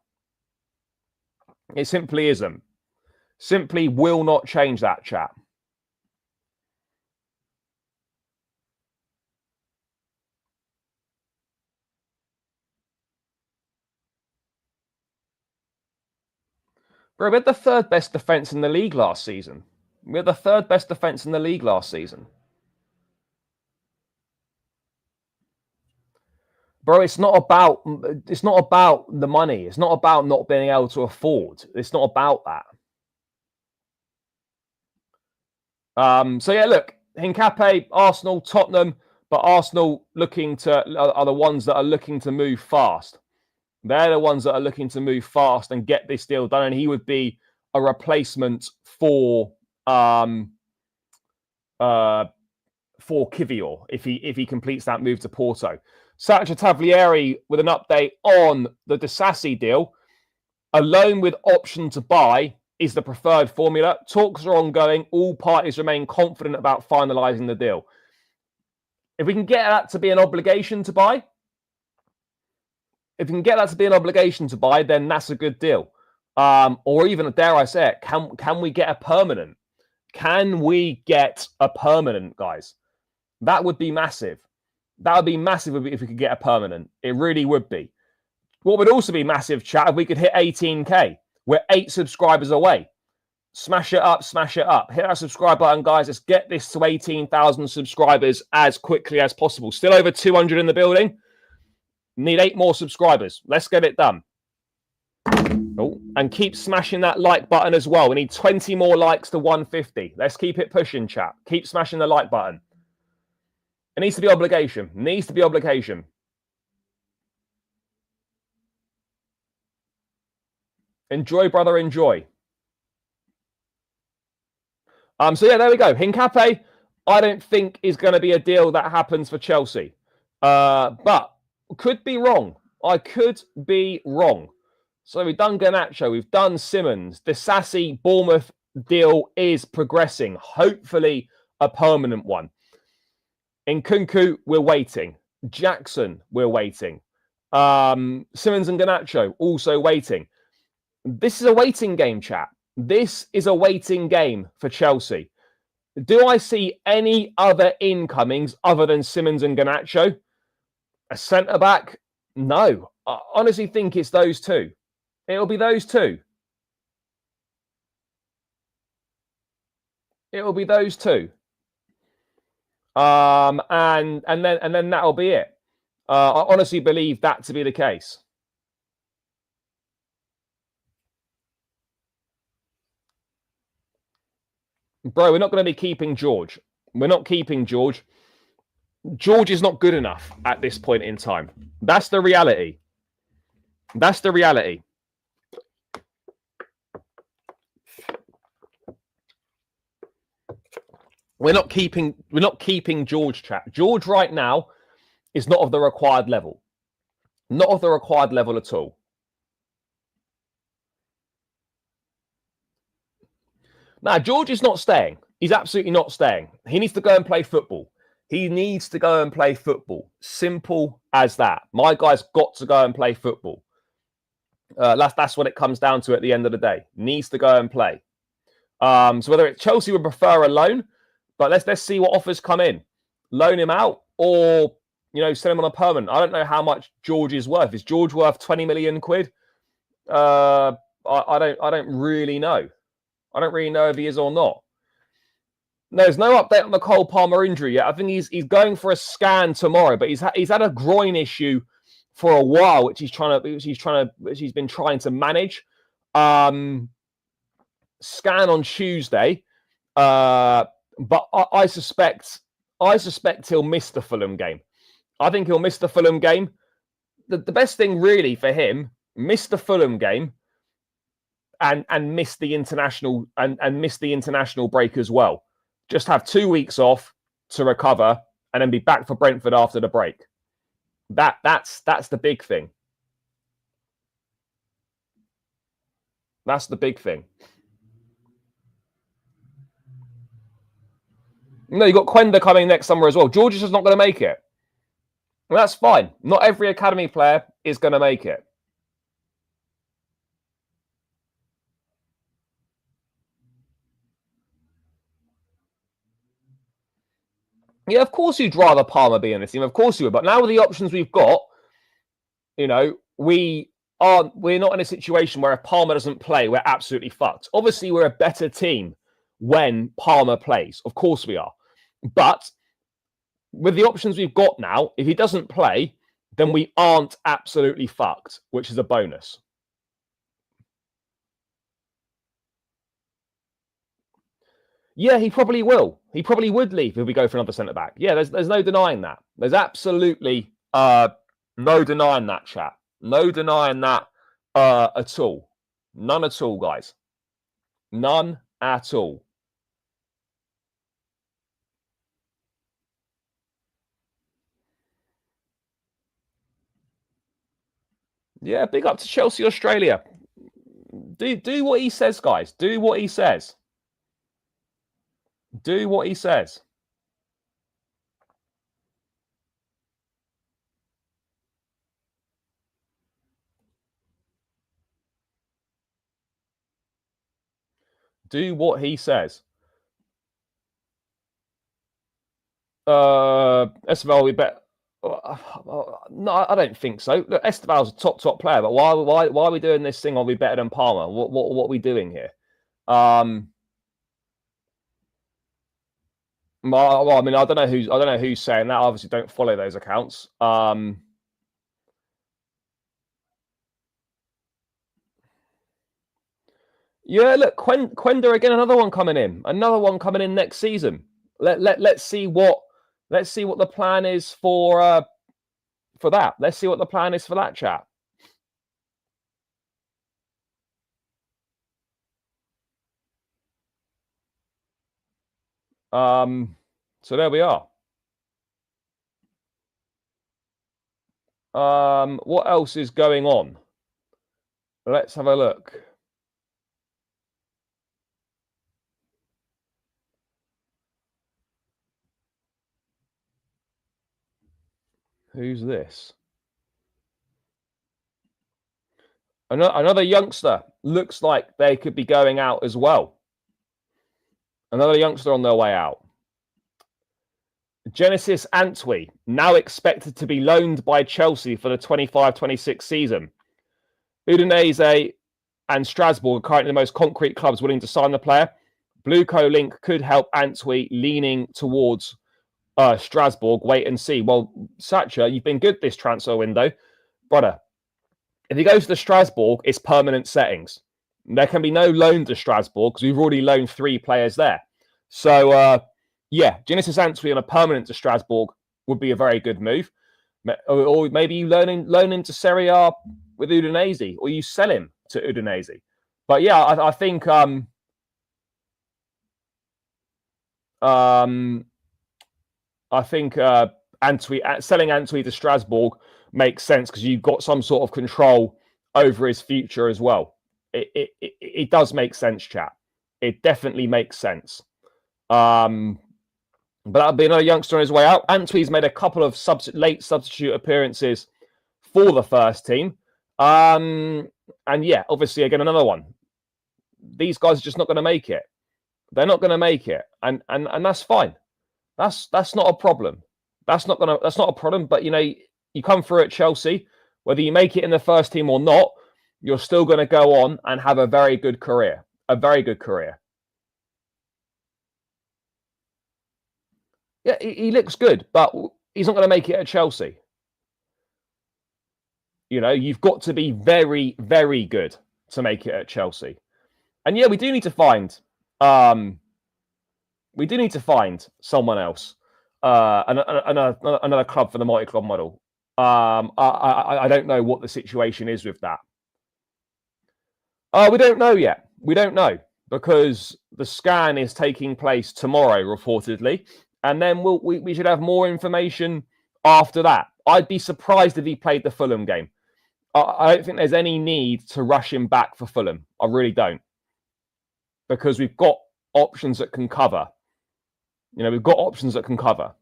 It simply isn't. Simply will not change that, chat. Bro, we had the third best defence in the league last season. We had the third best defence in the league last season. Bro, it's not about the money. It's not about not being able to afford. It's not about that. So yeah, look, Hincapie, Arsenal, Tottenham, But Arsenal are the ones that are looking to move fast. They're the ones that are looking to move fast and get this deal done. And he would be a replacement for Kivior if he completes that move to Porto. Sacha Taglieri with an update on the Disasi deal. A loan with option to buy is the preferred formula. Talks are ongoing. All parties remain confident about finalising the deal. If we can get that to be an obligation to buy, then that's a good deal. Or even, dare I say it, can we get a permanent? Can we get a permanent, guys? That would be massive. That would be massive if we could get a permanent. It really would be. What would also be massive, chat, if we could hit 18K. We're 8 subscribers away. Smash it up, smash it up. Hit that subscribe button, guys. Let's get this to 18,000 subscribers as quickly as possible. Still over 200 in the building. Need 8 more subscribers. Let's get it done. Oh, and keep smashing that like button as well. We need 20 more likes to 150. Let's keep it pushing, chat. Keep smashing the like button. It needs to be obligation. Needs to be obligation. Enjoy, brother, enjoy. So yeah, there we go. Hincapie, I don't think is going to be a deal that happens for Chelsea. But could be wrong. I could be wrong. So we've done Garnacho, we've done Simons. The Disasi Bournemouth deal is progressing. Hopefully a permanent one. Nkunku, we're waiting. Jackson, we're waiting. Simons and Garnacho, also waiting. This is a waiting game, chat. This is a waiting game for Chelsea. Do I see any other incomings other than Simons and Garnacho? A centre-back? No. I honestly think it's those two. It'll be those two. It'll be those two. And then that'll be it. I honestly believe that to be the case. Bro, we're not going to be keeping George. We're not keeping George. George is not good enough at this point in time. That's the reality. That's the reality. We're not keeping George, chat. George right now is not of the required level. Not of the required level at all. Now, George is not staying. He's absolutely not staying. He needs to go and play football. He needs to go and play football. Simple as that. My guy's got to go and play football. That's what it comes down to at the end of the day. Needs to go and play. So whether it's Chelsea would prefer a loan, but let's see what offers come in. Loan him out or, send him on a permanent. I don't know how much George is worth. Is George worth 20 million quid? I don't really know. I don't really know if he is or not. There's no update on the Cole Palmer injury yet. I think he's going for a scan tomorrow, but he's had a groin issue for a while, which he's been trying to manage. Scan on Tuesday, but I suspect he'll miss the Fulham game. I think he'll miss the Fulham game. The best thing really for him, miss the Fulham game. And miss the international and miss the international break as well. Just have 2 weeks off to recover and then be back for Brentford after the break. That's the big thing. That's the big thing. No, you got Quenda coming next summer as well. George is just not going to make it. And that's fine. Not every academy player is going to make it. Yeah, of course you'd rather Palmer be in the team. Of course you would. But now with the options we've got, we're not in a situation where if Palmer doesn't play, we're absolutely fucked. Obviously, we're a better team when Palmer plays. Of course we are. But with the options we've got now, if he doesn't play, then we aren't absolutely fucked, which is a bonus. Yeah, he probably will. He probably would leave if we go for another centre back. Yeah, there's no denying that. There's absolutely no denying that, chat. No denying that at all. None at all, guys. None at all. Yeah, big up to Chelsea Australia. Do what he says, guys. Do what he says. Do what he says. Do what he says. Esteval, we bet. No, I don't think so. Look, Esteval's a top player, but why are we doing this thing? Are we better than Palmer? What are we doing here? Well, I mean, I don't know who's saying that. I obviously don't follow those accounts. Yeah, look, Quenda again, another one coming in next season. Let's see what the plan is for that. Let's see what the plan is for that chat. So there we are. What else is going on? Let's have a look. Who's this? Another youngster. Looks like they could be going out as well. Another youngster on their way out. Genesis Antwi, now expected to be loaned by Chelsea for the 25-26 season. Udinese and Strasbourg are currently the most concrete clubs willing to sign the player. Blueco link could help Antwi, leaning towards Strasbourg. Wait and see. Well, Sacha, you've been good this transfer window. Brother, if he goes to Strasbourg, it's permanent settings. There can be no loan to Strasbourg because we've already loaned 3 players there. So, yeah, Genesis Antwi on a permanent to Strasbourg would be a very good move. Or maybe you loan him to Serie A with Udinese, or you sell him to Udinese. But yeah, I think selling Antwi to Strasbourg makes sense because you've got some sort of control over his future as well. It does make sense, chat. It definitely makes sense. But that'll be another youngster on his way out. Antwi's made a couple of late substitute appearances for the first team. And yeah, obviously, again, another one. These guys are just not going to make it. They're not going to make it. And that's fine. That's not a problem. That's not a problem. But, you know, you come through at Chelsea, whether you make it in the first team or not, you're still going to go on and have a very good career. A very good career. Yeah, he looks good, but he's not going to make it at Chelsea. You know, you've got to be very, very good to make it at Chelsea. And yeah, we do need to find someone else, another club for the multi-club model. I don't know what the situation is with that. We don't know yet. We don't know because the scan is taking place tomorrow, reportedly. And then we should have more information after that. I'd be surprised if he played the Fulham game. I don't think there's any need to rush him back for Fulham. I really don't. Because we've got options that can cover. You know, we've got options that can cover.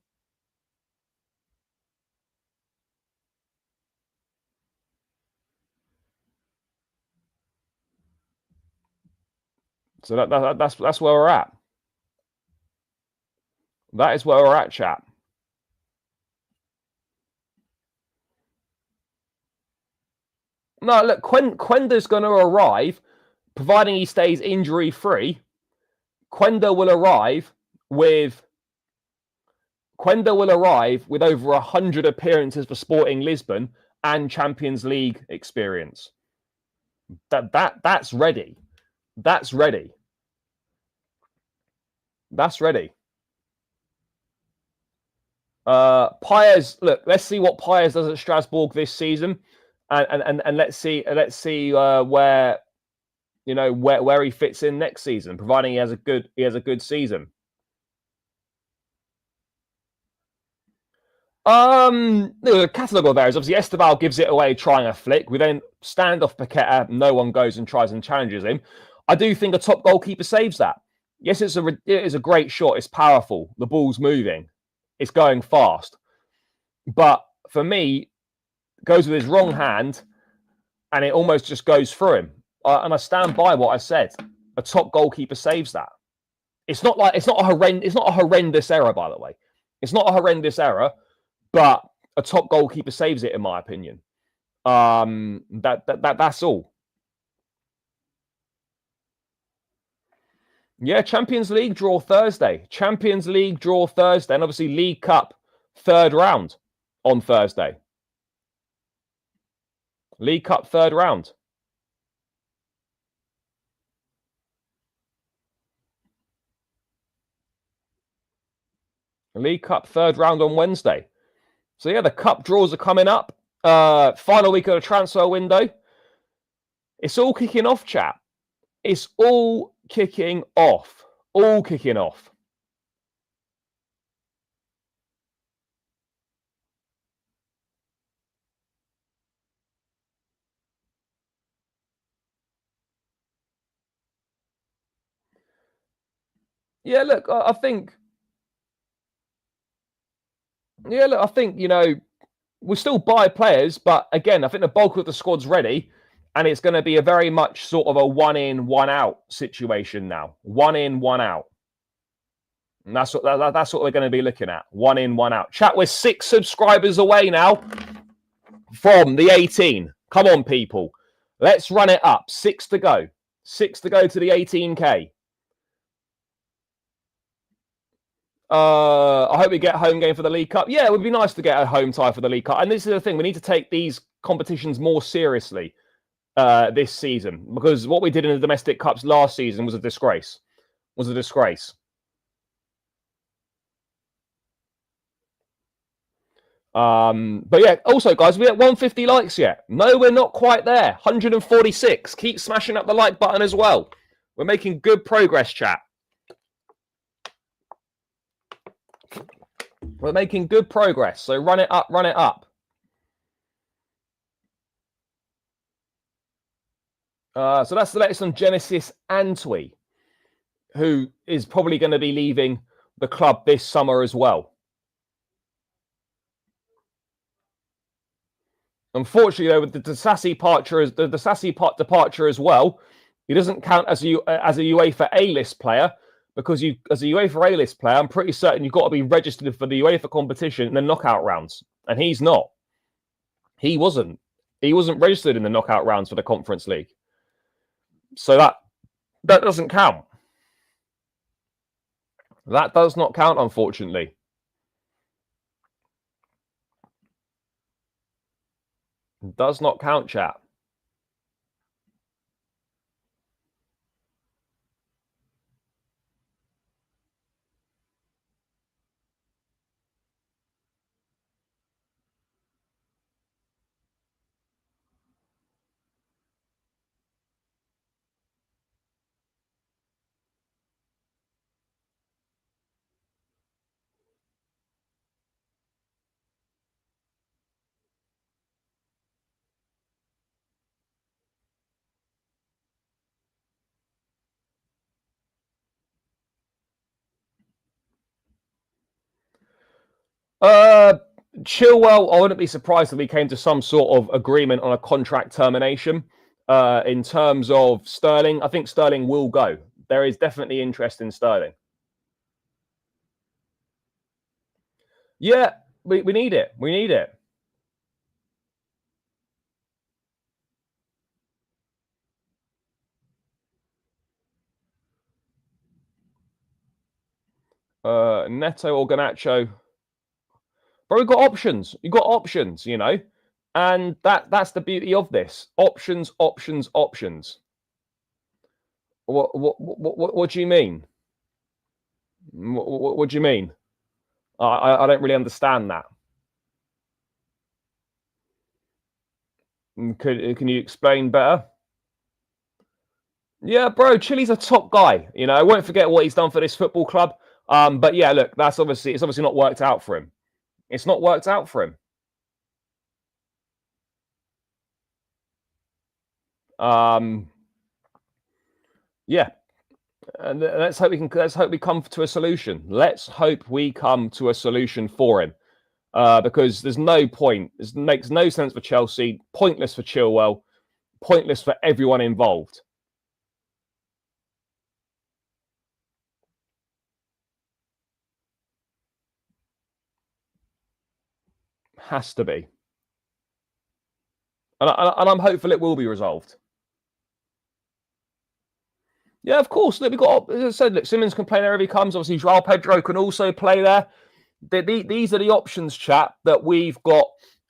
So that's where we're at. That is where we're at, chat. No, look, Quenda's going to arrive, providing he stays injury-free. Quenda will arrive with over 100 appearances for Sporting Lisbon and Champions League experience. That's ready. That's ready. That's ready. Pires, look, let's see what Pires does at Strasbourg this season, and let's see where where he fits in next season, providing he has a good season. The catalogue of errors. Obviously, Esteval gives it away trying a flick. We then stand off Paqueta. No one goes and tries and challenges him. I do think a top goalkeeper saves that. Yes, it is a great shot. It's powerful. The ball's moving. It's going fast. But for me, it goes with his wrong hand, and it almost just goes through him. And I stand by what I said. A top goalkeeper saves that. It's not a horrendous error, by the way. It's not a horrendous error, but a top goalkeeper saves it, in my opinion. That's all. Yeah, Champions League draw Thursday. Champions League draw Thursday, and obviously League Cup third round on Thursday. League Cup third round. League Cup third round on Wednesday. So yeah, the cup draws are coming up. Final week of the transfer window. It's all kicking off, chat. It's all kicking off. All kicking off. Yeah, look, I think. Yeah, look, I think, we'll still buy players, but again, I think the bulk of the squad's ready, and it's going to be a very much sort of a one in, one out situation now. One in, one out. And that's what we're going to be looking at. One in, one out. Chat, we're 6 subscribers away now from the 18. Come on, people. Let's run it up. 6 to go. 6 to go to the 18K. I hope we get a home game for the League Cup. Yeah, it would be nice to get a home tie for the League Cup. And this is the thing. We need to take these competitions more seriously this season, because what we did in the domestic cups last season was a disgrace. But yeah, also, guys, we at 150 likes yet? No, we're not quite there. 146. Keep smashing up the like button as well. We're making good progress, chat. We're making good progress. So run it up, run it up. So that's the latest on Genesis Antwi, who is probably going to be leaving the club this summer as well. Unfortunately, though, with the Disasi departure as well, he doesn't count as a UEFA A-list player, because as a UEFA A-list player, I'm pretty certain you've got to be registered for the UEFA competition in the knockout rounds, and he's not. He wasn't registered in the knockout rounds for the Conference League, so that doesn't count. That does not count, unfortunately. Does not count, chat. Chilwell, I wouldn't be surprised if we came to some sort of agreement on a contract termination. In terms of Sterling, I think Sterling will go. There is definitely interest in Sterling. Yeah, we need it. We need it. Neto or Garnacho. But we've got options. You've got options, and that's the beauty of this. Options, options, options. What do you mean? What do you mean? I don't really understand that. Can you explain better? Yeah, bro, Chili's a top guy. You know, I won't forget what he's done for this football club. But yeah, look, it's obviously not worked out for him. It's not worked out for him. Yeah, and let's hope we come to a solution. Let's hope we come to a solution for him. Because there's no point. It makes no sense for Chelsea. Pointless for Chilwell. Pointless for everyone involved. Has to be. And I'm hopeful it will be resolved. Yeah, of course. Look, we've got, as I said, look, Simons can play there if he comes. Obviously, Joao Pedro can also play there. These are the options, chat, that we've got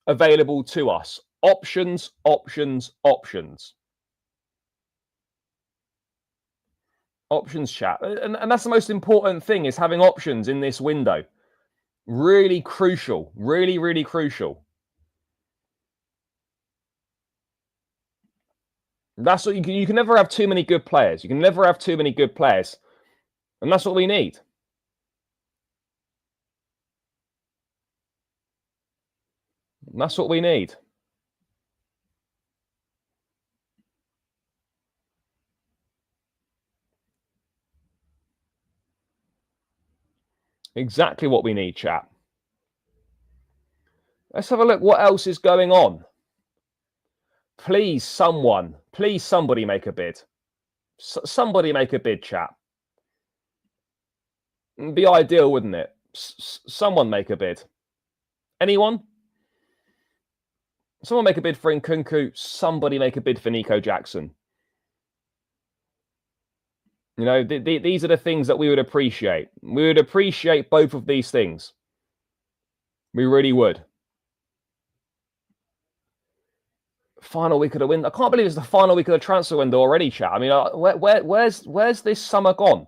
available to us. Options, options, options. Options, chat. And that's the most important thing, is having options in this window. Really crucial. Really, really crucial. That's what you can never have too many good players. You can never have too many good players. And that's what we need. And that's what we need. Exactly what we need, chat. Let's have a look what else is going on. Please, somebody make a bid. Somebody make a bid, chat. It'd be ideal, wouldn't it? Someone make a bid. Anyone? Someone make a bid for Nkunku. Somebody make a bid for Nico Jackson. You know, these are the things that we would appreciate. We would appreciate both of these things. We really would. Final week of the window. I can't believe it's the final week of the transfer window already, chat. I mean, where's this summer gone?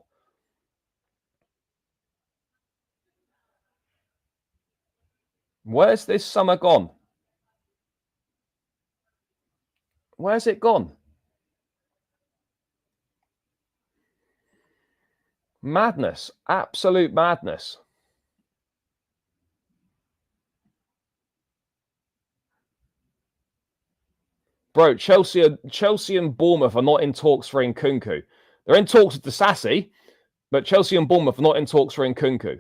Where's this summer gone? Where's it gone? Madness. Absolute madness. Bro, Chelsea and Bournemouth are not in talks for Nkunku. They're in talks with Disasi, but Chelsea and Bournemouth are not in talks for Nkunku.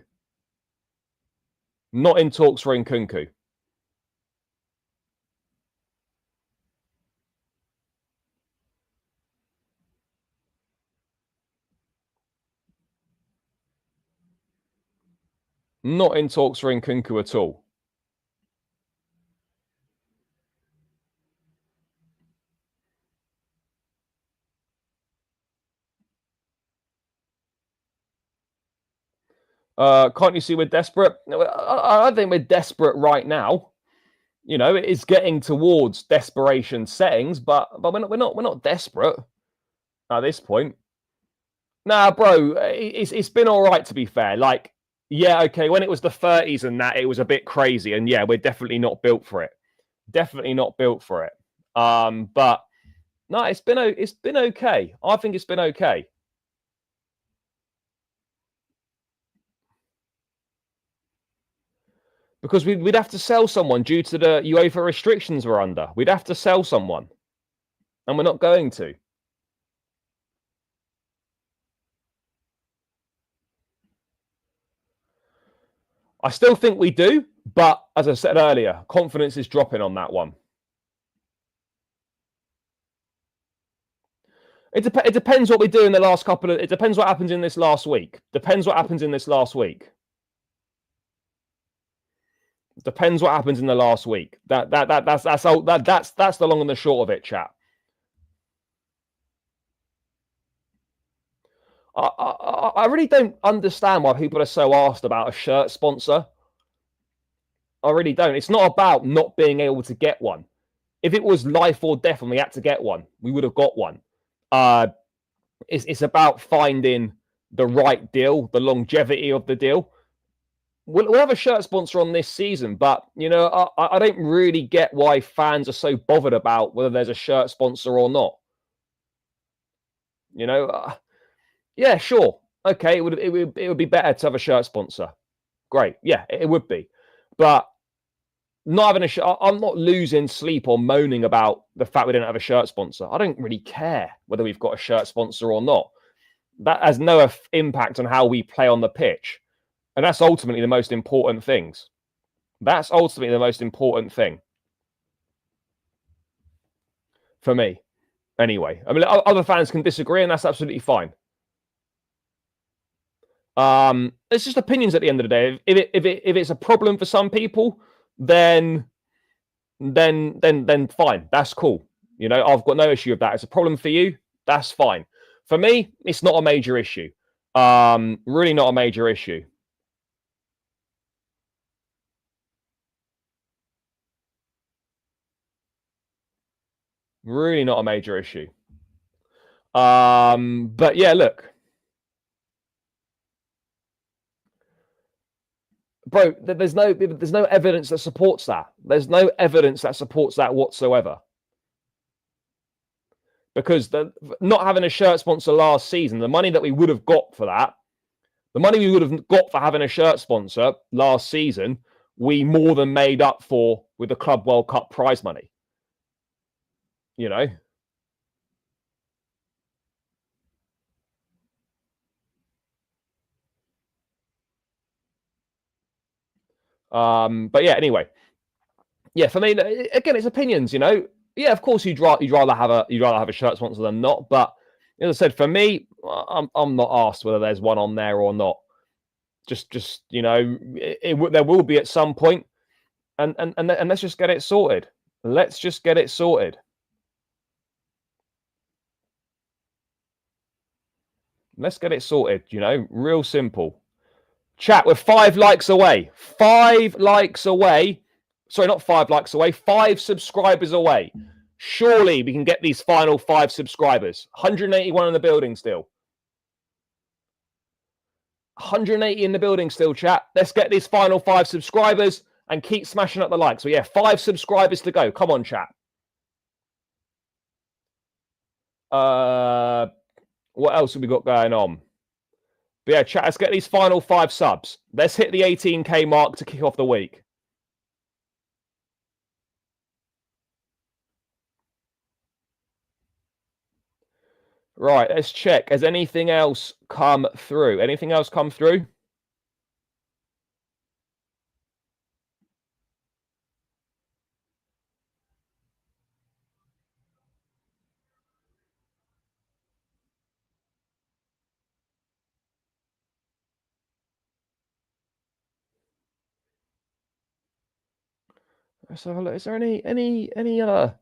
Not in talks for Nkunku. Not in talks for Nkunku at all. Can't you see we're desperate? I think we're desperate right now. You know, it is getting towards desperation settings, but we're not desperate at this point. Nah, bro, it's been all right, to be fair. Like, yeah, okay, when it was the 30s and that, it was a bit crazy, and yeah, we're definitely not built for it. Definitely not built for it. But no, it's been okay. I think it's been okay. Because we'd have to sell someone due to the UEFA restrictions we're under. We'd have to sell someone, and we're not going to. I still think we do, but as I said earlier, confidence is dropping on that one. It depends what we do in the last couple of. It depends what happens in this last week. Depends what happens in this last week. Depends what happens in the last week. That's the long and the short of it, chat. I really don't understand why people are so asked about a shirt sponsor. I really don't. It's not about not being able to get one. If it was life or death and we had to get one, we would have got one. It's about finding the right deal, the longevity of the deal. We'll have a shirt sponsor on this season, but you know, I don't really get why fans are so bothered about whether there's a shirt sponsor or not. You know, yeah, sure, okay, it would be better to have a shirt sponsor. Great, yeah, it would be, but not having a shirt, I'm not losing sleep or moaning about the fact we didn't have a shirt sponsor. I don't really care whether we've got a shirt sponsor or not. That has no impact on how we play on the pitch. And that's ultimately the most important things. That's ultimately the most important thing. For me. Anyway. I mean, other fans can disagree, and that's absolutely fine. It's just opinions at the end of the day. If it's a problem for some people, then fine. That's cool. You know, I've got no issue with that. It's a problem for you. That's fine. For me, it's not a major issue. Really not a major issue. Really not a major issue. But yeah, look. Bro, there's no evidence that supports that. There's no evidence that supports that whatsoever. Because not having a shirt sponsor last season, the money that we would have got for that, the money we would have got for having a shirt sponsor last season, we more than made up for with the Club World Cup prize money. You know? But yeah, anyway. Yeah, for me, again, it's opinions, you know. Yeah, of course you'd rather have a shirt sponsor than not. But as I said, for me, I'm not asked whether there's one on there or not. Just you know, there will be at some point, and let's just get it sorted. Let's just get it sorted. Let's get it sorted. You know, real simple. Chat, we're 5 likes away. 5 likes away. Sorry, not 5 likes away. 5 subscribers away. Surely we can get these final 5 subscribers. 181 in the building still. 180 in the building still, chat. Let's get these final 5 subscribers and keep smashing up the likes. So yeah, 5 subscribers to go. Come on, chat. What else have we got going on? But yeah, chat, let's get these final 5 subs. Let's hit the 18k mark to kick off the week. Right, let's check. Has anything else come through? Anything else come through? Let's have a look. Is there any other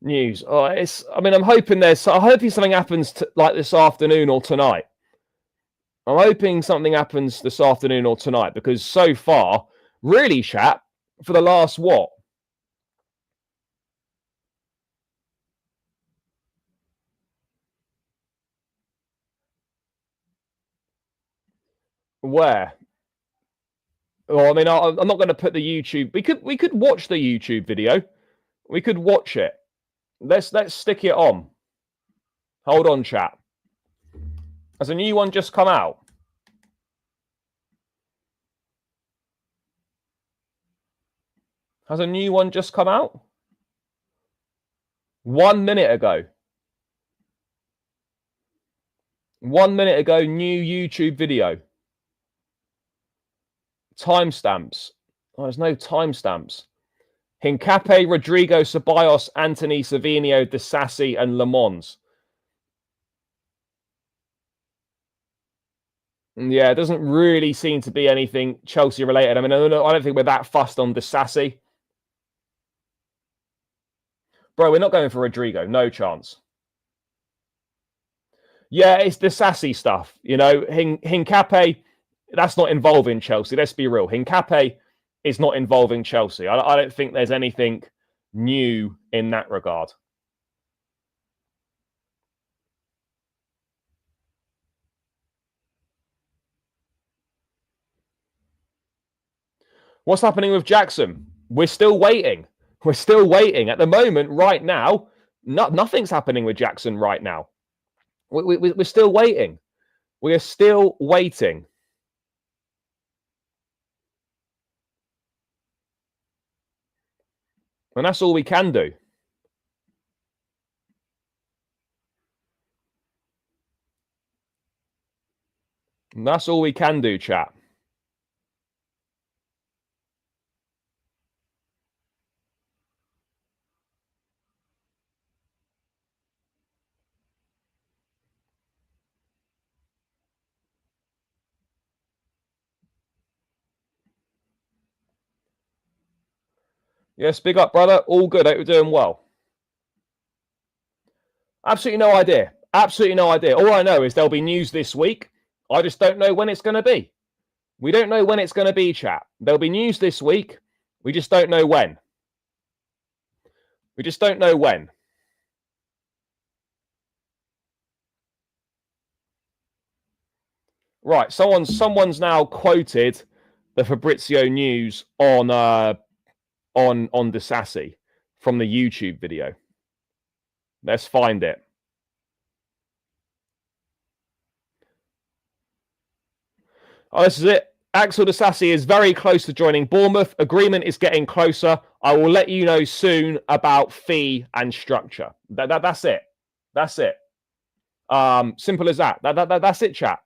news? Oh, I mean, I'm hoping something happens like this afternoon or tonight. I'm hoping something happens this afternoon or tonight because so far, really, chat, for the last what? Where? Well, I mean, I'm not going to put the YouTube. We could watch the YouTube video. We could watch it. Let's stick it on. Hold on, chat. Has a new one just come out? Has a new one just come out? 1 minute ago. 1 minute ago, new YouTube video. Timestamps. Oh, there's no timestamps. Hincapie, Rodrigo, Ceballos, Anthony, Savinio, Disasi, and Le Mans. Yeah, it doesn't really seem to be anything Chelsea related. I mean, I don't think we're that fussed on Disasi. Bro, we're not going for Rodrigo. No chance. Yeah, it's Disasi stuff. You know, Hincapie, that's not involving Chelsea. Let's be real. Hincapie is not involving Chelsea. I don't think there's anything new in that regard. What's happening with Jackson? We're still waiting. We're still waiting. At the moment, right now, nothing's happening with Jackson right now. We're still waiting. We are still waiting. And that's all we can do. And that's all we can do, chat. Yes, big up, brother. All good. I hope you're doing well. Absolutely no idea. Absolutely no idea. All I know is there'll be news this week. I just don't know when it's going to be. We don't know when it's going to be, chat. There'll be news this week. We just don't know when. We just don't know when. Right, someone's now quoted the Fabrizio news on Disasi from the YouTube video. Let's find it. Oh, this is it. Axel Disasi is very close to joining Bournemouth. Agreement is getting closer. I will let you know soon about fee and structure. That's it. That's it. Simple as that. That's it, chat.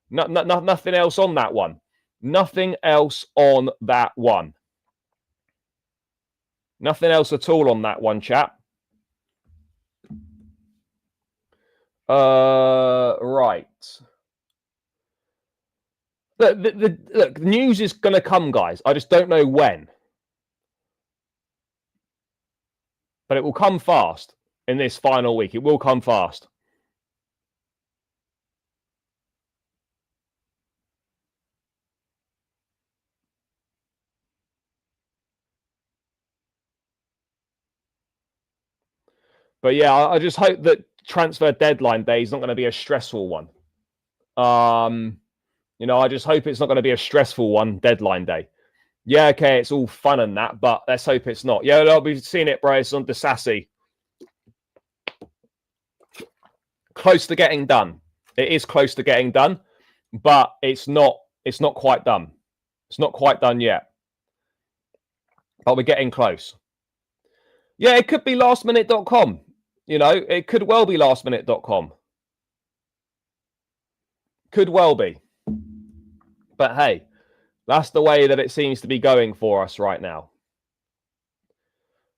Nothing else on that one. Nothing else on that one. Nothing else at all on that one, chat. Right. Look, the news is going to come, guys. I just don't know when. But it will come fast in this final week. It will come fast. But yeah, I just hope that transfer deadline day is not going to be a stressful one. You know, I just hope it's not going to be a stressful one, deadline day. Yeah, okay, it's all fun and that, but let's hope it's not. Yeah, I'll be seeing it, bro. It's on Disasi. Close to getting done. It is close to getting done, but it's not quite done. It's not quite done yet. But we're getting close. Yeah, it could be lastminute.com. You know, it could well be lastminute.com. Could well be. But hey, that's the way that it seems to be going for us right now.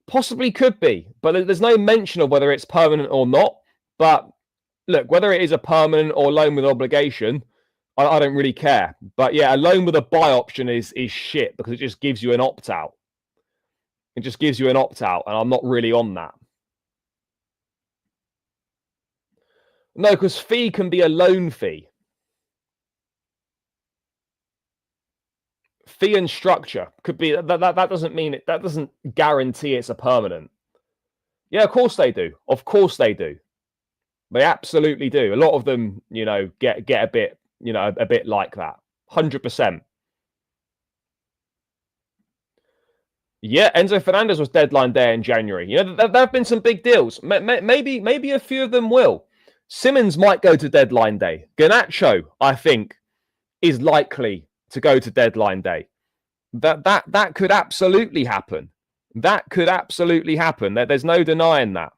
Possibly could be, but there's no mention of whether it's permanent or not. But look, whether it is a permanent or loan with obligation, I don't really care. But yeah, a loan with a buy option is shit because it just gives you an opt-out. It just gives you an opt-out, and I'm not really on that. No, because fee can be a loan fee. Fee and structure could be that doesn't mean it. That doesn't guarantee it's a permanent. Yeah, of course they do. Of course they do. They absolutely do. A lot of them, you know, get a bit, you know, a bit like that. 100%. Yeah, Enzo Fernandez was deadline day in January. You know, there have been some big deals. Maybe a few of them will. Simons might go to deadline day. Garnacho, I think, is likely to go to deadline day. That could absolutely happen. That could absolutely happen. There's no denying that.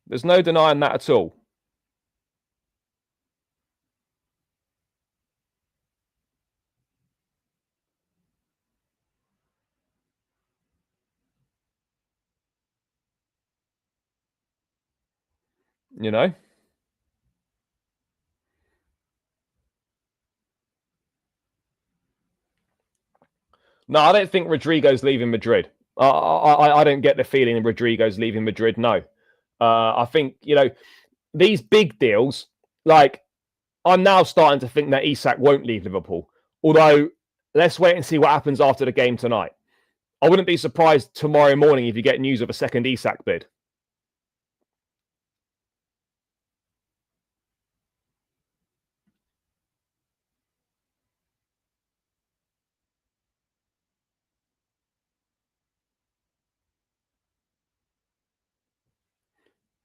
There's no denying that at all. You know? No, I don't think Rodrigo's leaving Madrid. I don't get the feeling Rodrigo's leaving Madrid. No. I think, you know, these big deals, like, I'm now starting to think that Isak won't leave Liverpool. Although, let's wait and see what happens after the game tonight. I wouldn't be surprised tomorrow morning if you get news of a second Isak bid.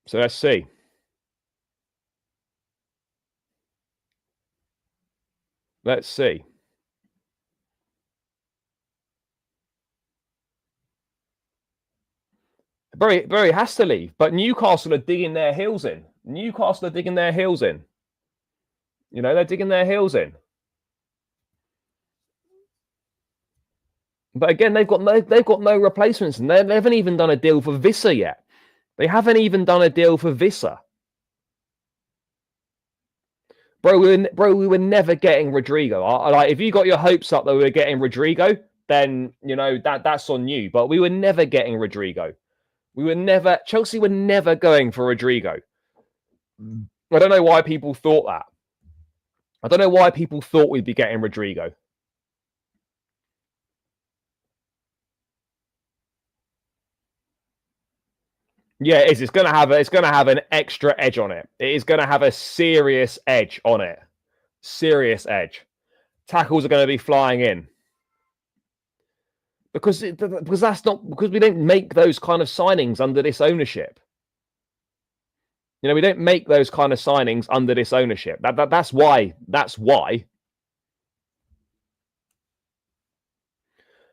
So let's see. Let's see. Bury has to leave, but Newcastle are digging their heels in. Newcastle are digging their heels in. You know, they're digging their heels in. But again, they've got no replacements, and they haven't even done a deal for Visser yet. They haven't even done a deal for Visser. Bro, we were never getting Rodrigo. Like, if you got your hopes up that we were getting Rodrigo, then you know that's on you. But we were never getting Rodrigo. Chelsea were never going for Rodrigo. I don't know why people thought that. I don't know why people thought we'd be getting Rodrigo. Yeah, it is. It's going to have an extra edge on it. It is going to have a serious edge on it. Serious edge. Tackles are going to be flying in. Because we don't make those kind of signings under this ownership. You know, we don't make those kind of signings under this ownership. That's why. That's why.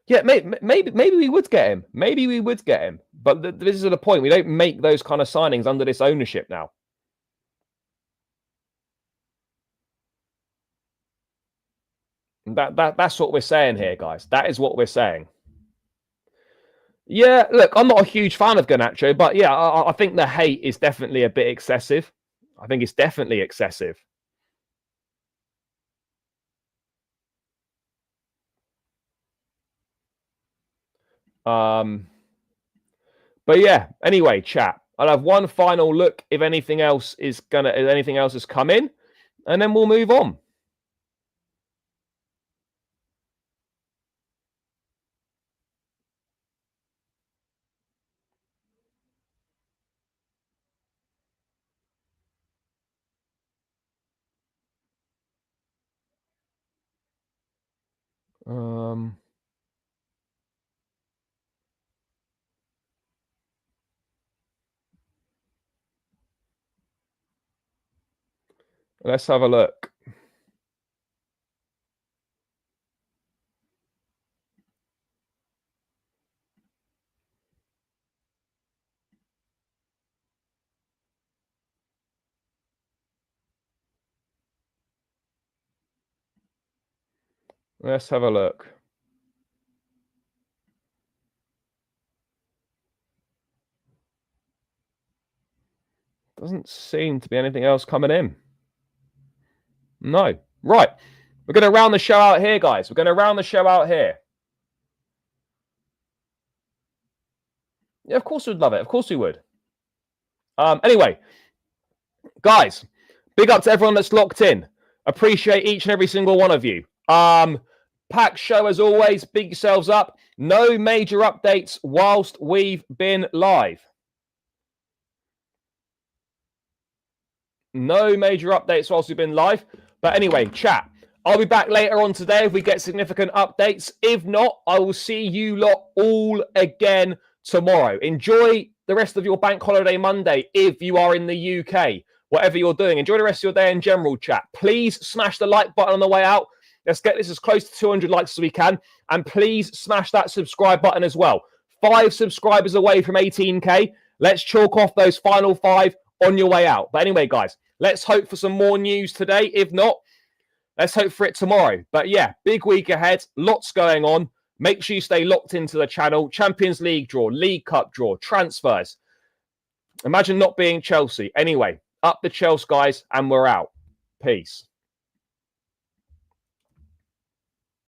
Yeah, maybe we would get him. Maybe we would get him. But this is the point. We don't make those kind of signings under this ownership now. That's what we're saying here, guys. That is what we're saying. Yeah, look, I'm not a huge fan of Garnacho, but yeah, I think the hate is definitely a bit excessive. I think it's definitely excessive. But yeah, anyway, chat. I'll have one final look if anything else has come in, and then we'll move on. Let's have a look. Let's have a look. Doesn't seem to be anything else coming in. No. Right. We're going to round the show out here, guys. We're going to round the show out here. Yeah, of course we'd love it. Of course we would. Anyway, guys, big up to everyone that's locked in. Appreciate each and every single one of you. Packed show as always. Big yourselves up. No major updates whilst we've been live. No major updates whilst we've been live. But anyway, chat. I'll be back later on today if we get significant updates. If not, I will see you lot all again tomorrow. Enjoy the rest of your bank holiday Monday if you are in the UK. Whatever you're doing, enjoy the rest of your day in general, chat. Please smash the like button on the way out. Let's get this as close to 200 likes as we can. And please smash that subscribe button as well. 5 subscribers away from 18K. Let's chalk off those final 5 on your way out. But anyway, guys, let's hope for some more news today. If not, let's hope for it tomorrow. But yeah, big week ahead. Lots going on. Make sure you stay locked into the channel. Champions League draw, League Cup draw, transfers. Imagine not being Chelsea. Anyway, up the Chelsea, guys, and we're out. Peace.